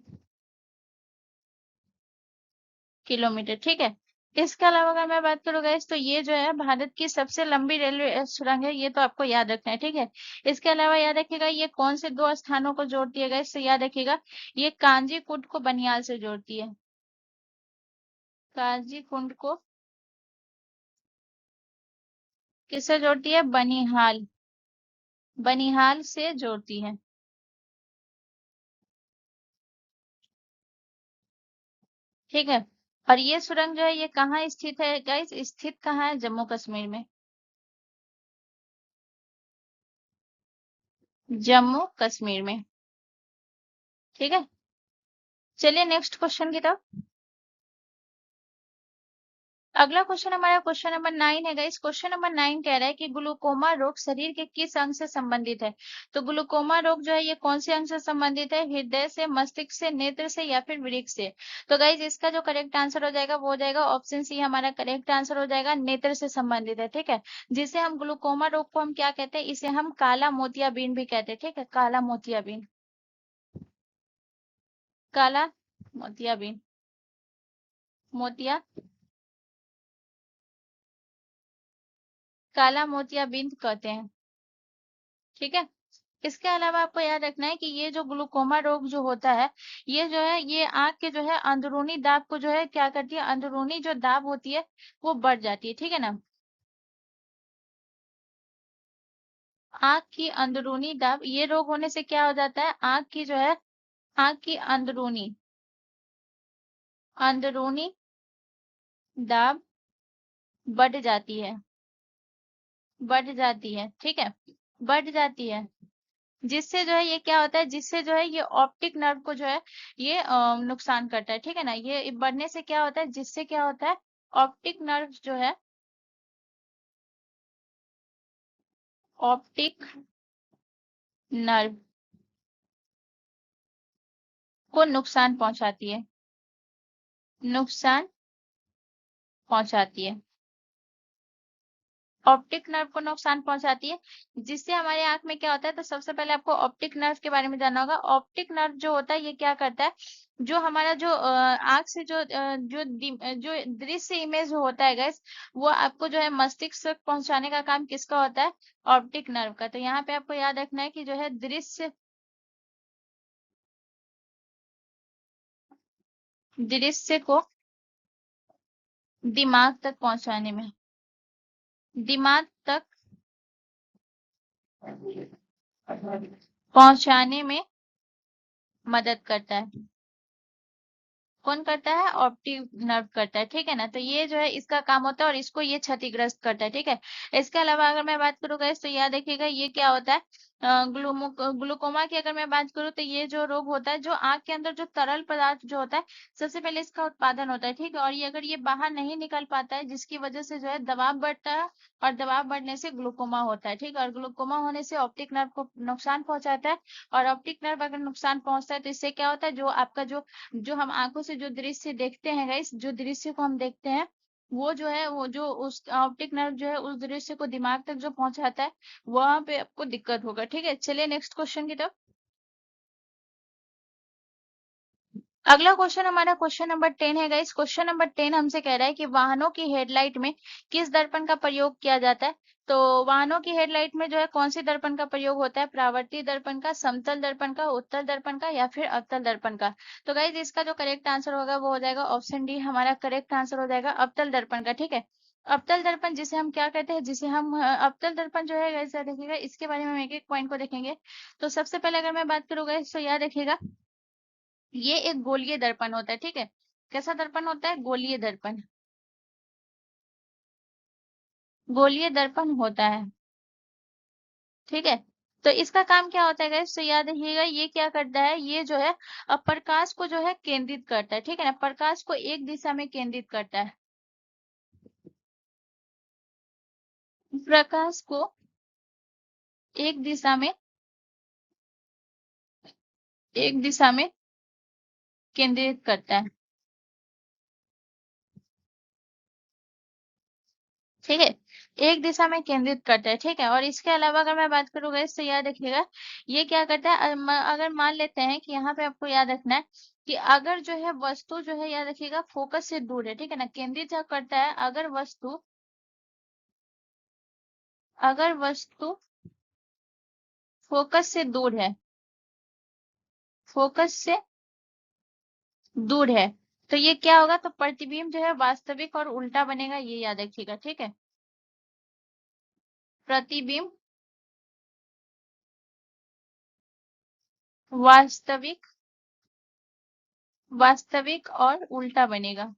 किलोमीटर, ठीक है। इसके अलावा अगर मैं बात करूँ गाइस, तो ये जो है भारत की सबसे लंबी रेलवे सुरंग है, ये तो आपको याद रखना है, ठीक है। इसके अलावा याद रखिएगा ये कौन से दो स्थानों को जोड़ती है गाइस, तो याद रखिएगा ये कांजी कुंड को बनियाल से जोड़ती है। कांजी कुंड को किससे जोड़ती है? बनिहाल। बनिहाल से जोड़ती है, ठीक है। और ये सुरंग जो है ये कहाँ स्थित है गाइस? स्थित कहाँ है? जम्मू कश्मीर में। जम्मू कश्मीर में, ठीक है। चलिए नेक्स्ट क्वेश्चन की तरफ। अगला क्वेश्चन हमारा क्वेश्चन नंबर 9 है गाइस। क्वेश्चन नंबर 9 कह रहा है कि ग्लूकोमा रोग शरीर के किस अंग से संबंधित है? तो ग्लूकोमा रोग जो है ये कौन से अंग से संबंधित है? हृदय से, मस्तिष्क से, नेत्र से या फिर वृक्क से? तो गाइस इसका जो करेक्ट आंसर हो जाएगा वो हो जाएगा ऑप्शन सी, हमारा करेक्ट आंसर हो जाएगा, नेत्र से संबंधित है, ठीक है। जिसे हम ग्लूकोमा रोग को हम क्या कहते हैं? इसे हम काला मोतियाबिंद भी कहते हैं, ठीक है, काला मोतियाबिंद। काला मोतियाबिंद, मोतिया, काला मोतियाबिंद कहते हैं, ठीक है। इसके अलावा आपको याद रखना है कि ये जो ग्लूकोमा रोग जो होता है, ये जो है ये आंख के जो है अंदरूनी दाब को जो है क्या करती है? अंदरूनी जो दाब होती है वो बढ़ जाती है, ठीक है ना। आंख की अंदरूनी दाब, ये रोग होने से क्या हो जाता है? आंख की जो है, आंख की अंदरूनी, अंदरूनी दाब बढ़ जाती है, बढ़ जाती है, ठीक है, बढ़ जाती है। जिससे जो है ये क्या होता है? जिससे जो है ये ऑप्टिक नर्व को जो है ये नुकसान करता है, ठीक है ना। ये बढ़ने से क्या होता है? जिससे क्या होता है? ऑप्टिक नर्व जो है, ऑप्टिक नर्व को नुकसान पहुंचाती है, नुकसान पहुंचाती है, ऑप्टिक नर्व को नुकसान पहुंचाती है। जिससे हमारे आंख में क्या होता है? तो सबसे पहले आपको ऑप्टिक नर्व के बारे में जानना होगा। ऑप्टिक नर्व जो होता है ये क्या करता है? जो हमारा जो आंख से जो जो दृश्य इमेज होता है गैस, वो आपको जो है मस्तिष्क तक पहुंचाने का काम किसका होता है? ऑप्टिक नर्व का। तो यहाँ पे आपको याद रखना है कि जो है दृश्य, दृश्य को दिमाग तक पहुंचाने में, दिमाग तक पहुंचाने में मदद करता है। कौन करता है? ऑप्टिक नर्व करता है, ठीक है ना। तो ये जो है इसका काम होता है और इसको ये क्षतिग्रस्त करता है, ठीक है। इसके अलावा अगर मैं बात करूँ गाइस, तो याद रखिएगा ये क्या होता है? ग्लूकोमा की अगर मैं बात करूँ तो ये जो रोग होता है, जो आंख के अंदर जो तरल पदार्थ जो होता है, सबसे पहले इसका उत्पादन होता है, ठीक है। और ये अगर ये बाहर नहीं निकल पाता है, जिसकी वजह से जो है दबाव बढ़ता है, और दबाव बढ़ने से ग्लूकोमा होता है, ठीक है। और ग्लूकोमा होने से ऑप्टिक नर्व को नुकसान पहुंचाता है। और ऑप्टिक नर्व अगर नुकसान पहुंचता है तो इससे क्या होता है? जो आपका जो हम आंखों से जो दृश्य देखते हैं गाइस, जो दृश्य को हम देखते हैं, वो जो है वो जो उस ऑप्टिक नर्व जो है उस दृश्य को दिमाग तक जो पहुंचाता है, वहां पे आपको दिक्कत होगा, ठीक है। चलिए नेक्स्ट क्वेश्चन की तरफ। अगला क्वेश्चन हमारा क्वेश्चन नंबर 10 है गाइस। क्वेश्चन नंबर 10 हमसे कह रहा है कि वाहनों की हेडलाइट में किस दर्पण का प्रयोग किया जाता है? तो वाहनों की हेडलाइट में जो है कौन सी दर्पण का प्रयोग होता है? परावर्ती दर्पण का, समतल दर्पण का, उत्तल दर्पण का या फिर अवतल दर्पण का? तो गाइस इसका जो करेक्ट आंसर होगा वो हो जाएगा ऑप्शन डी, हमारा करेक्ट आंसर हो जाएगा अवतल दर्पण का, ठीक है। अवतल दर्पण जिसे हम क्या कहते हैं? जिसे हम अवतल दर्पण जो है गाइस, याद रखिएगा इसके बारे में हम एक एक पॉइंट को देखेंगे। तो सबसे पहले अगर मैं बात करूँ गाइस, तो याद रखिएगा ये एक गोलीय दर्पण होता है, ठीक है। कैसा दर्पण होता है? गोलीय दर्पण, गोलीय दर्पण होता है, ठीक है। तो इसका काम क्या होता है गाइस? तो याद रखिएगा ये क्या करता है? ये जो है प्रकाश को जो है केंद्रित करता है, ठीक है ना। प्रकाश को एक दिशा में केंद्रित करता है, प्रकाश को एक दिशा में, एक दिशा में केंद्रित करता है, ठीक है। एक दिशा में केंद्रित करता है, ठीक है। और इसके अलावा अगर मैं बात करूँ गाइस, तो याद रखिएगा ये क्या करता है, अगर मान लेते हैं कि यहाँ पे आपको याद रखना है कि अगर जो है वस्तु जो है, याद रखिएगा फोकस से दूर है, ठीक है ना। केंद्रित क्या करता है, अगर वस्तु फोकस से दूर है, फोकस से दूर है, तो ये क्या होगा, तो प्रतिबिंब जो है वास्तविक और उल्टा बनेगा, ये याद रखिएगा, ठीक है। प्रतिबिंब वास्तविक वास्तविक और उल्टा बनेगा,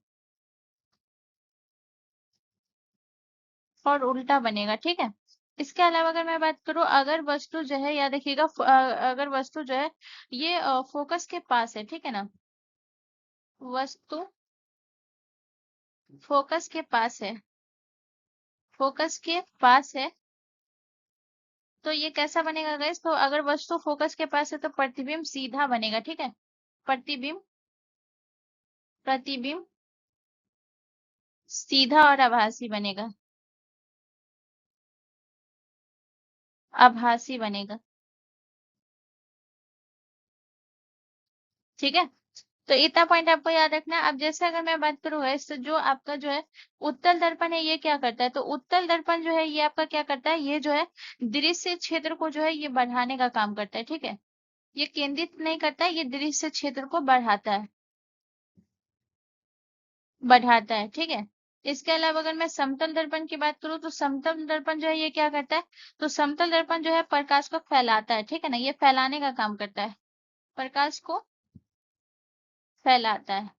और उल्टा बनेगा, ठीक है। इसके अलावा अगर मैं बात करूं, अगर वस्तु जो है, याद रखिएगा अगर वस्तु जो है ये फोकस के पास है, ठीक है ना, वस्तु फोकस के पास है, फोकस के पास है, तो ये कैसा बनेगा गाइस, तो अगर वस्तु फोकस के पास है तो प्रतिबिंब सीधा बनेगा, ठीक है। प्रतिबिंब प्रतिबिंब सीधा और आभासी बनेगा, आभासी बनेगा, ठीक है। तो इतना पॉइंट आपको याद रखना है। अब जैसे अगर मैं बात करूँ है, तो जो आपका जो है उत्तल दर्पण है, ये क्या करता है, तो उत्तल दर्पण जो है ये आपका क्या करता है, ये जो है दृश्य क्षेत्र को जो है ये बढ़ाने का काम करता है, ठीक है। ये केंद्रित नहीं करता है, ये दृश्य क्षेत्र को बढ़ाता है, ठीक है। इसके अलावा अगर मैं समतल दर्पण की बात करूँ, तो समतल दर्पण जो है ये क्या करता है, तो समतल दर्पण जो है प्रकाश को फैलाता है, ठीक है ना, ये फैलाने का काम करता है, प्रकाश को फैलाता है,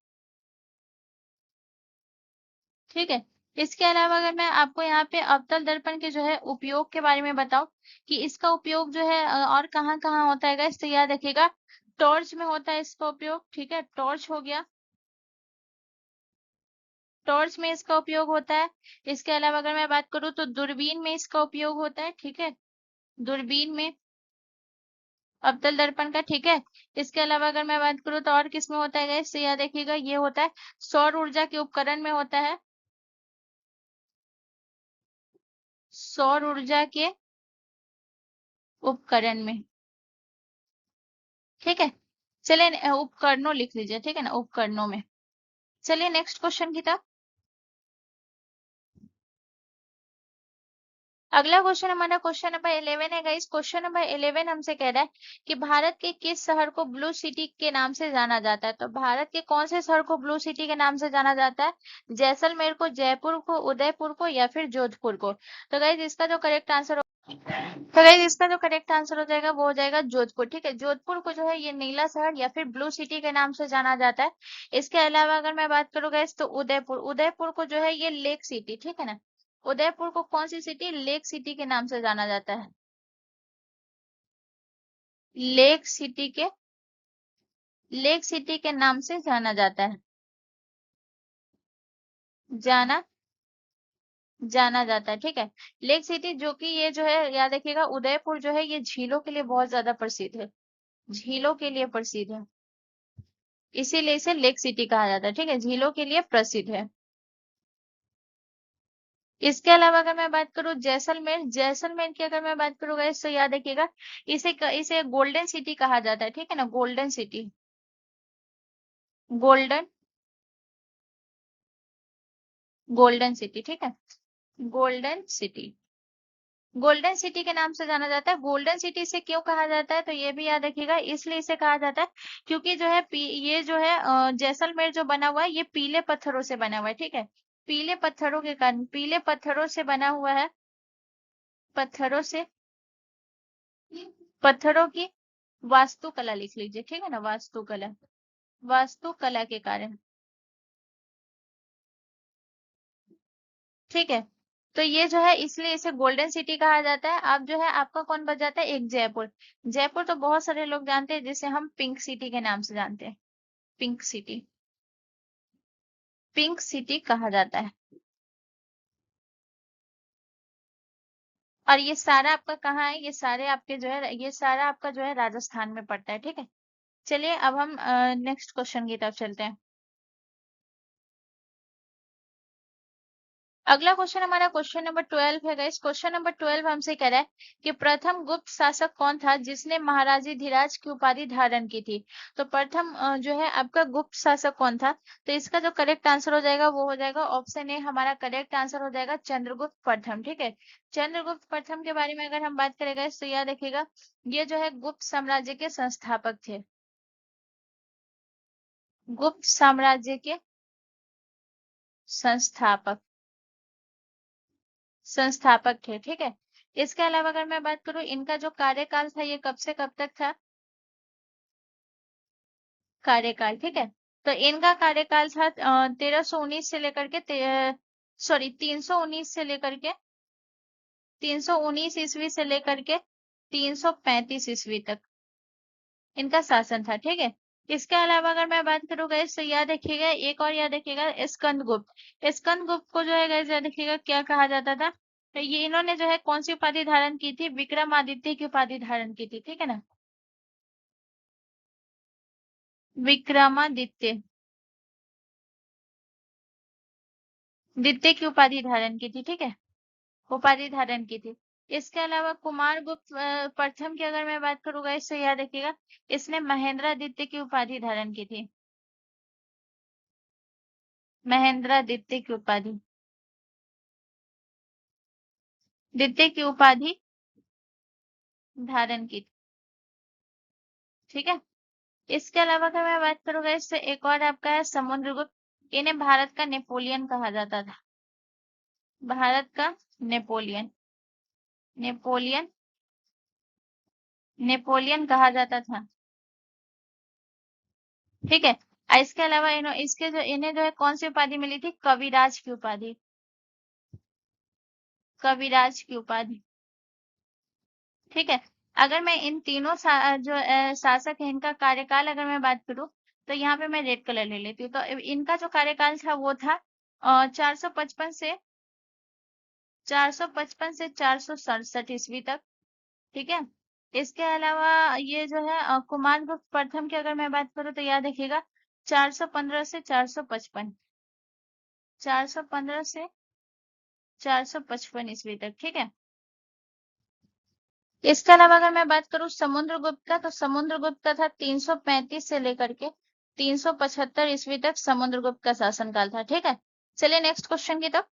ठीक है। इसके अलावा अगर मैं आपको यहाँ पे अवतल दर्पण के जो है उपयोग के बारे में बताऊं कि इसका उपयोग जो है और कहाँ कहाँ होता है गाइस, तो याद रखिएगा टॉर्च में होता है इसका उपयोग, ठीक है। टॉर्च हो गया, टॉर्च में इसका उपयोग होता है। इसके अलावा अगर मैं बात करूँ तो दूरबीन में इसका उपयोग होता है, ठीक है। दूरबीन में अवतल दर्पण का, ठीक है। इसके अलावा अगर मैं बात करूँ तो और किस में होता है गाइस, तो याद रखिएगा ये होता है सौर ऊर्जा के उपकरण में होता है, सौर ऊर्जा के उपकरण में, ठीक है। चलिए उपकरणों लिख लीजिए, ठीक है ना, उपकरणों में। चलिए नेक्स्ट क्वेश्चन की तरफ। अगला क्वेश्चन हमारा क्वेश्चन नंबर 11 है गाइस। क्वेश्चन नंबर 11 हमसे कह रहा है कि भारत के किस शहर को ब्लू सिटी के नाम से जाना जाता है, तो भारत के कौन से शहर को ब्लू सिटी के नाम से जाना जाता है, जैसलमेर को, जयपुर को, उदयपुर को, या फिर जोधपुर को। तो गाइस इसका जो करेक्ट आंसर तो गाइस इसका जो करेक्ट आंसर हो जाएगा वो हो जाएगा जोधपुर, ठीक है। जोधपुर को जो है ये नीला शहर या फिर ब्लू सिटी के नाम से जाना जाता है। इसके अलावा अगर मैं बात करूँ गाइस, तो उदयपुर, उदयपुर को जो है ये लेक सिटी, ठीक है ना। उदयपुर को कौन सी सिटी, लेक सिटी के नाम से जाना जाता है, लेक सिटी के लेक सिटी के नाम से जाना जाता है, जाना जाना जाता है, ठीक है। लेक सिटी जो कि ये जो है, याद रखिएगा उदयपुर जो है ये झीलों के लिए बहुत ज्यादा प्रसिद्ध है, झीलों के लिए प्रसिद्ध है, इसीलिए इसे लेक सिटी कहा जाता है, ठीक है, झीलों के लिए प्रसिद्ध है। इसके अलावा अगर मैं बात करूं जैसलमेर, जैसलमेर की अगर मैं बात करूँ गाइस, तो याद रखिएगा इसे गोल्डन सिटी कहा जाता है, ठीक है ना, golden city, golden golden city, ठीक है। गोल्डन सिटी, गोल्डन सिटी के नाम से जाना जाता है। गोल्डन सिटी से क्यों कहा जाता है, तो ये भी याद रखिएगा, इसलिए इसे कहा जाता है क्योंकि जो है ये जो है जैसलमेर जो बना हुआ है ये पीले पत्थरों से बना हुआ है, ठीक है। पीले पत्थरों के कारण, पीले पत्थरों से बना हुआ है, पत्थरों से, पत्थरों की वास्तुकला लिख लीजिए, ठीक है ना, वास्तुकला, वास्तुकला के कारण, ठीक है। तो ये जो है इसलिए इसे गोल्डन सिटी कहा जाता है। अब जो है आपका कौन बच जाता है, एक जयपुर। जयपुर तो बहुत सारे लोग जानते हैं, जिसे हम पिंक सिटी के नाम से जानते हैं, पिंक सिटी, पिंक सिटी कहा जाता है। और ये सारा आपका कहाँ है, ये सारे आपके जो है, ये सारा आपका जो है राजस्थान में पड़ता है, ठीक है। चलिए अब हम नेक्स्ट क्वेश्चन की तरफ चलते हैं। अगला क्वेश्चन हमारा क्वेश्चन नंबर 12 है गाइस। क्वेश्चन नंबर 12 हमसे कह रहा है कि प्रथम गुप्त शासक कौन था जिसने महाराजी धीराज की उपाधि धारण की थी। तो प्रथम जो है आपका गुप्त शासक कौन था, तो इसका जो करेक्ट आंसर हो जाएगा वो हो जाएगा ऑप्शन ए, हमारा करेक्ट आंसर हो जाएगा चंद्रगुप्त प्रथम। ठीक है, चंद्रगुप्त प्रथम के बारे में अगर हम बात करें गाइस तो याद रखिएगा ये जो है गुप्त साम्राज्य के संस्थापक थे। गुप्त साम्राज्य के संस्थापक संस्थापक थे। ठीक है, इसके अलावा अगर मैं बात करूं इनका जो कार्यकाल था ये कब से कब तक था, कार्यकाल। ठीक है, तो इनका कार्यकाल था 1319 से लेकर के 319 से लेकर के 319 ईस्वी से लेकर के 335 ईस्वी तक इनका शासन था। ठीक है, इसके अलावा अगर मैं बात करूँ गैस तो याद रखिएगा एक और याद रखिएगा स्कंदगुप्त। स्कंदगुप्त को जो है गैस याद रखिएगा क्या कहा जाता था, तो ये इन्होंने जो है कौन सी उपाधि धारण की थी, विक्रमादित्य की उपाधि धारण की थी। ठीक है ना, विक्रमादित्य द्वितीय की उपाधि धारण की थी। ठीक है, उपाधि धारण की थी। इसके अलावा कुमार गुप्त प्रथम की अगर मैं बात करूँ गैस तो याद रखिएगा इसने महेंद्रादित्य की उपाधि धारण की थी। महेंद्रादित्य की उपाधि, द्वितीय की उपाधि धारण की थी। ठीक है, इसके अलावा अगर मैं बात करूंगा इससे एक और आपका है समुद्रगुप्त। इन्हें भारत का नेपोलियन कहा जाता था। भारत का नेपोलियन, नेपोलियन नेपोलियन कहा जाता था। ठीक है, इसके अलावा इन्हें जो है कौन सी उपाधि मिली थी, कविराज की उपाधि, कविराज की उपाधि। ठीक है, अगर मैं इन तीनों शासक हैं इनका कार्यकाल अगर मैं बात करूं तो यहाँ पे मैं रेड कलर ले लेती हूँ। तो इनका जो कार्यकाल था वो था 455 से 467 ईस्वी तक। ठीक है, इसके अलावा ये जो है कुमार गुप्त प्रथम की अगर मैं बात करूँ तो याद रखिएगा 415 से 455, 415 से 455 ईस्वी तक। ठीक है, इसके अलावा अगर मैं बात करूं समुद्रगुप्त का तो समुद्रगुप्त का था 335 से लेकर के 375 ईस्वी तक समुद्रगुप्त का शासनकाल था। ठीक है, चलिए नेक्स्ट क्वेश्चन की तरफ।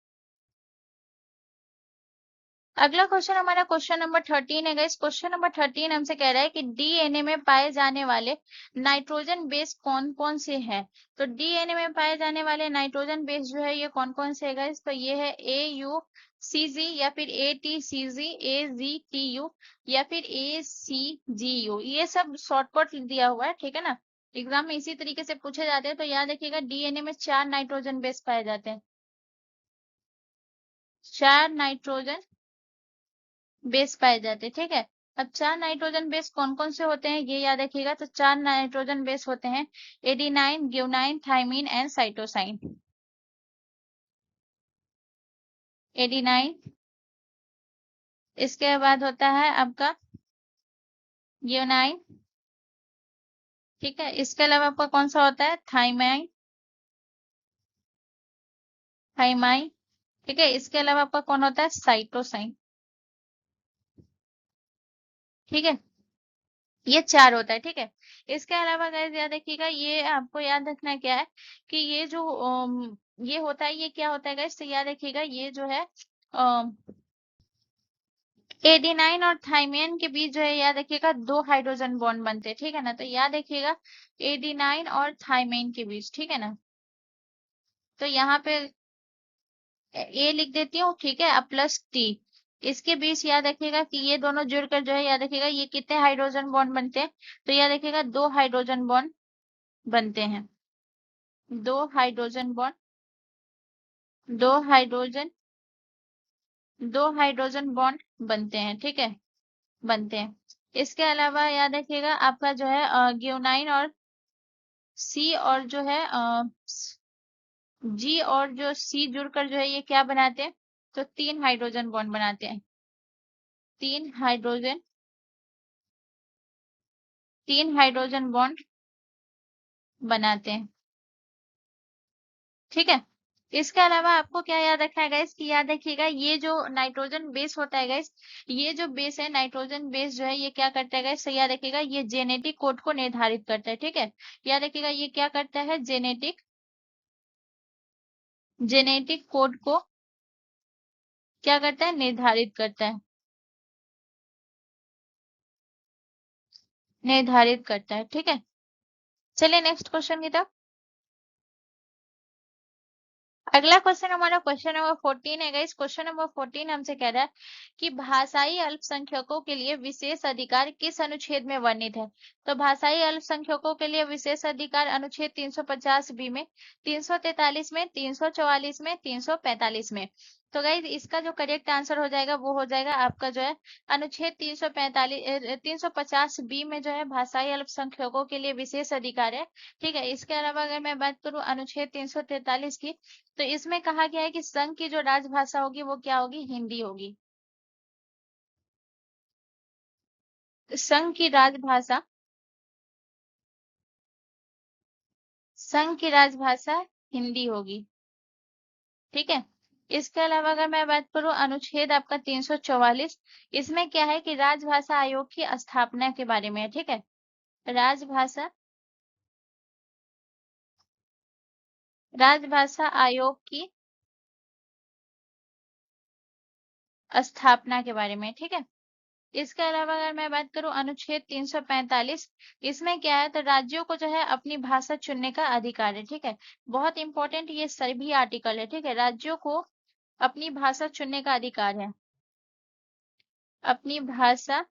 अगला क्वेश्चन हमारा क्वेश्चन नंबर 13 है गाइस। क्वेश्चन नंबर 13 हमसे कह रहा है कि डीएनए में पाए जाने वाले नाइट्रोजन बेस कौन कौन से हैं। तो डीएनए में पाए जाने वाले नाइट्रोजन बेस जो है ये कौन कौन से है गाइस, तो ये है AUCG या फिर ATCG, AZTU या फिर ACGU। ये सब शॉर्टकट दिया हुआ है। ठीक है ना, एग्जाम में इसी तरीके से पूछे जाते हैं। तो याद रखिएगा डीएनए में 4 नाइट्रोजन बेस पाए जाते हैं, 4 नाइट्रोजन बेस पाए जाते हैं। ठीक है, अब 4 नाइट्रोजन बेस कौन कौन से होते हैं ये याद रखिएगा। तो 4 नाइट्रोजन बेस होते हैं adenine, guanine, thymine and cytosine. Adenine, इसके बाद होता है आपका ग्यूनाइन। ठीक है, इसके अलावा आपका कौन सा होता है थाइमाइन, थाइमाइन। ठीक है, इसके अलावा आपका कौन होता है साइटोसाइन। ठीक है, ये 4 होता है। ठीक है, इसके अलावा गाइस याद रखिएगा ये आपको याद रखना क्या है कि ये जो ये होता है ये क्या होता है गाइस, तो याद रखिएगा ये जो है एडिनाइन और थाइमिन के बीच जो है याद रखिएगा 2 हाइड्रोजन बॉन्ड बनते हैं। ठीक है ना, तो याद रखिएगा एडिनाइन और थाइमिन के बीच। ठीक है ना, तो यहाँ पे ए लिख देती हूँ। ठीक है, अब प्लस टी, इसके बीच याद रखिएगा कि ये दोनों जुड़कर जो है याद रखिएगा ये कितने हाइड्रोजन बॉन्ड बनते हैं, तो याद रखिएगा 2 हाइड्रोजन बॉन्ड बनते हैं। 2 hydrogen bond, 2 hydrogen 2 hydrogen bond बनते हैं। ठीक है, बनते हैं। इसके अलावा याद रखिएगा आपका जो है ग्यूनाइन और सी और जो है जी और जो सी जुड़कर जो है ये क्या बनाते हैं, तो 3 हाइड्रोजन बॉन्ड बनाते हैं। 3 हाइड्रोजन, 3 हाइड्रोजन बॉन्ड बनाते हैं। ठीक है, इसके अलावा आपको क्या याद रखना है गाइस कि याद रखिएगा ये जो नाइट्रोजन बेस होता है गाइस, ये जो बेस है नाइट्रोजन बेस जो है ये क्या करता है गाइस, तो याद रखिएगा ये जेनेटिक कोड को निर्धारित करता है। ठीक है, याद रखिएगा ये क्या करता है, जेनेटिक जेनेटिक कोड को क्या करता है, निर्धारित करता है, निर्धारित करता है। ठीक है, चलिए नेक्स्ट क्वेश्चन की तरफ। अगला क्वेश्चन हमारा क्वेश्चन नंबर 14 है गाइस। क्वेश्चन नंबर 14 हमसे कह रहा है कि भाषाई अल्पसंख्यकों के लिए विशेष अधिकार किस अनुच्छेद में वर्णित है। तो भाषाई अल्पसंख्यकों के लिए विशेष अधिकार अनुच्छेद 350 बी में, 343 में, 344 में, 345 में। तो गाइस इसका जो करेक्ट आंसर हो जाएगा वो हो जाएगा आपका जो है अनुच्छेद 345 350 बी में जो है भाषाई अल्पसंख्यकों के लिए विशेष अधिकार है। ठीक है, इसके अलावा अगर मैं बात करूं अनुच्छेद 343 की, तो इसमें कहा गया है कि संघ की जो राजभाषा होगी वो क्या होगी, हिंदी होगी। संघ की राजभाषा, संघ की राजभाषा हिंदी होगी। ठीक है, इसके अलावा अगर मैं बात करूं अनुच्छेद आपका 344, इसमें क्या है कि राजभाषा आयोग की स्थापना के बारे में है। ठीक है, राजभाषा राजभाषा आयोग की स्थापना के बारे में। ठीक है, इसके अलावा अगर मैं बात करूं अनुच्छेद 345, इसमें क्या है, तो राज्यों को जो है अपनी भाषा चुनने का अधिकार है। ठीक है, बहुत इंपॉर्टेंट ये सभी आर्टिकल है। ठीक है, राज्यों को अपनी भाषा चुनने का अधिकार है, अपनी भाषा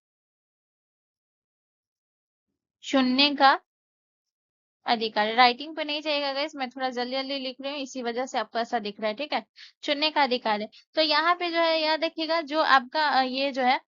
चुनने का अधिकार है। राइटिंग पे नहीं जाएगा गाइस, मैं थोड़ा जल्दी जल्दी लिख रही हूँ इसी वजह से आपको ऐसा दिख रहा है। ठीक है, चुनने का अधिकार है। तो यहाँ पे जो है याद रखिएगा जो आपका ये जो है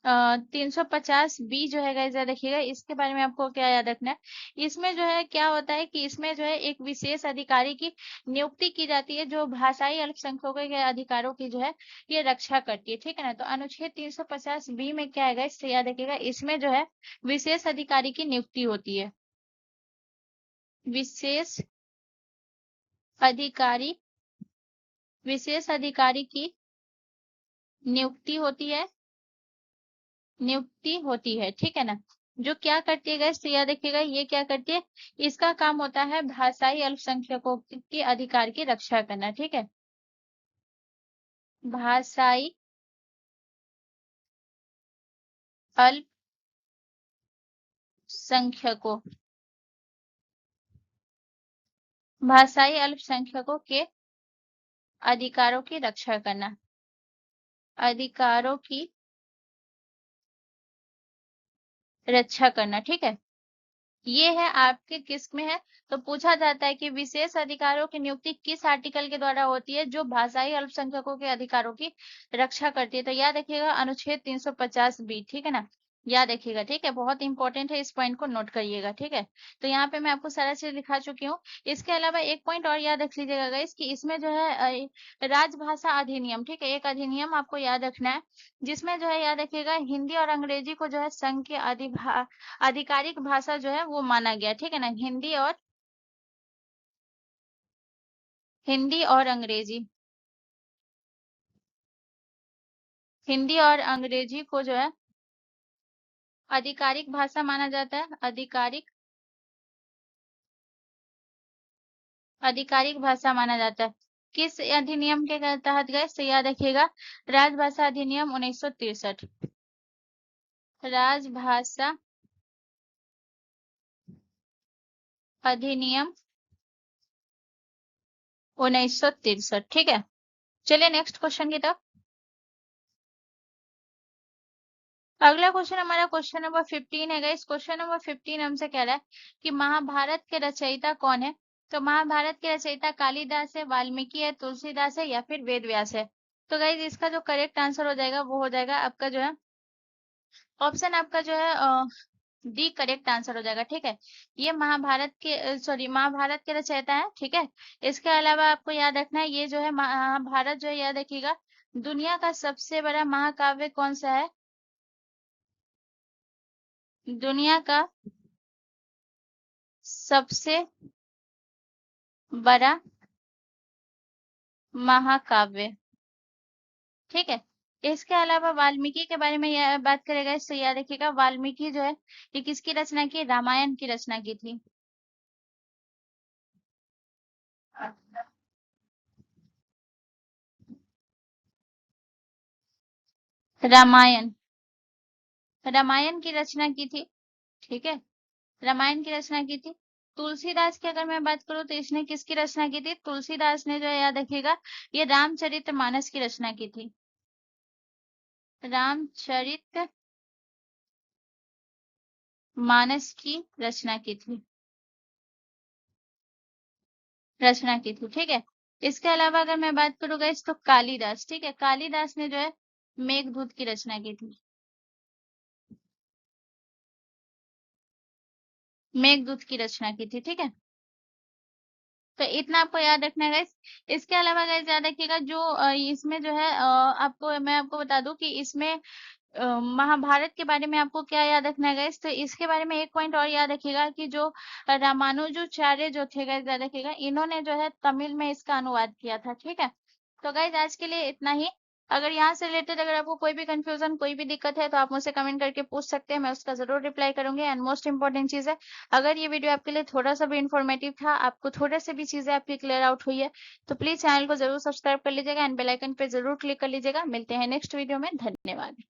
350 बी जो है गाइस, याद रखिएगा इसके बारे में आपको क्या याद रखना है। इसमें जो है क्या होता है कि इसमें जो है एक विशेष अधिकारी की नियुक्ति की जाती है जो भाषाई अल्पसंख्यकों के अधिकारों की जो है ये रक्षा करती है। ठीक है ना, तो अनुच्छेद 350 बी में क्या है गाइस, तो याद रखिएगा इसमें जो है विशेष अधिकारी की नियुक्ति होती है। विशेष अधिकारी, विशेष अधिकारी की नियुक्ति होती है, नियुक्ति होती है। ठीक है ना, जो क्या करती है गाइस, तो याद रखिएगा ये क्या करती है, इसका काम होता है भाषाई अल्पसंख्यकों के अधिकार की रक्षा करना। ठीक है, भाषाई अल्पसंख्यकों, भाषाई अल्पसंख्यकों के अधिकारों की रक्षा करना, अधिकारों की रक्षा करना। ठीक है, ये है आपके किस में है, तो पूछा जाता है कि विशेष अधिकारों की नियुक्ति किस आर्टिकल के द्वारा होती है जो भाषाई अल्पसंख्यकों के अधिकारों की रक्षा करती है। तो याद रखिएगा अनुच्छेद 350 बी। ठीक है ना, याद रखिएगा। ठीक है, बहुत इंपॉर्टेंट है, इस पॉइंट को नोट करिएगा। ठीक है, तो यहाँ पे मैं आपको सारा चीज लिखा चुकी हूँ। इसके अलावा एक पॉइंट और याद रख लीजिएगा गाइस कि इसमें जो है राजभाषा अधिनियम, ठीक है, एक अधिनियम आपको याद रखना है जिसमें जो है याद रखिएगा हिंदी और अंग्रेजी को जो है संघ के आधिकारिक भाषा जो है वो माना गया। ठीक है ना, हिंदी और अंग्रेजी, हिंदी और अंग्रेजी को जो है आधिकारिक भाषा माना जाता है, आधिकारिक आधिकारिक भाषा माना जाता है। किस अधिनियम के तहत गए, तो याद रखिएगा राजभाषा अधिनियम 1963, राजभाषा अधिनियम 1963। ठीक है, चलिए नेक्स्ट क्वेश्चन की तरफ। अगला क्वेश्चन हमारा क्वेश्चन नंबर 15 है गाइस। क्वेश्चन नंबर 15 हमसे कह रहा है कि महाभारत के रचयिता कौन है। तो महाभारत के रचयिता कालिदास है, वाल्मीकि है, तुलसीदास है या फिर वेद व्यास है। तो गाइस इसका जो करेक्ट आंसर हो जाएगा वो हो जाएगा आपका जो है ऑप्शन आपका जो है डी करेक्ट आंसर हो जाएगा। ठीक है, ये महाभारत के सॉरी महाभारत के रचयिता है। ठीक है, इसके अलावा आपको याद रखना है ये जो है महाभारत जो है याद रखिएगा दुनिया का सबसे बड़ा महाकाव्य कौन सा है, दुनिया का सबसे बड़ा महाकाव्य। ठीक है। इसके अलावा वाल्मीकि के बारे में यह बात करेगा, इससे याद रखिएगा वाल्मीकि जो है ये किसकी रचना की? रामायण की रचना की थी। रामायण, रामायण की रचना की थी। ठीक है, रामायण की रचना की थी। तुलसीदास की अगर मैं बात करूं तो इसने किसकी रचना की थी? तुलसीदास ने जो है याद रखिएगा ये रामचरितमानस की रचना की थी। रामचरित मानस की रचना की थी, रचना की थी। ठीक है। इसके अलावा अगर मैं बात करूँ गाइस तो कालिदास, ठीक है, कालिदास ने जो है मेघदूत की रचना की थी। मेघदूत की रचना की थी। ठीक है, तो इतना आपको याद रखना है गाइस। इसके अलावा गाइस याद रखिएगा जो इसमें जो है आपको मैं आपको बता दूं कि इसमें महाभारत के बारे में आपको क्या याद रखना है गाइस, तो इसके बारे में एक पॉइंट और याद रखिएगा कि जो रामानुजाचार्य जो थे गाइस याद रखिएगा इन्होंने जो है तमिल में इसका अनुवाद किया था। ठीक है, तो गाइस आज के लिए इतना ही। अगर यहाँ से रिलेटेड अगर आपको कोई भी कंफ्यूजन कोई भी दिक्कत है तो आप मुझसे कमेंट करके पूछ सकते हैं, मैं उसका जरूर रिप्लाई करूंगी। एंड मोस्ट इंपॉर्टेंट चीज है, अगर ये वीडियो आपके लिए थोड़ा सा भी इन्फॉर्मेटिव था, आपको थोड़े से भी चीजें आपकी क्लियर आउट हुई है, तो प्लीज चैनल को जरूर सब्सक्राइब कर लीजिएगा एंड बेल आइकन पे जरूर क्लिक कर लीजिएगा। मिलते हैं नेक्स्ट वीडियो में, धन्यवाद।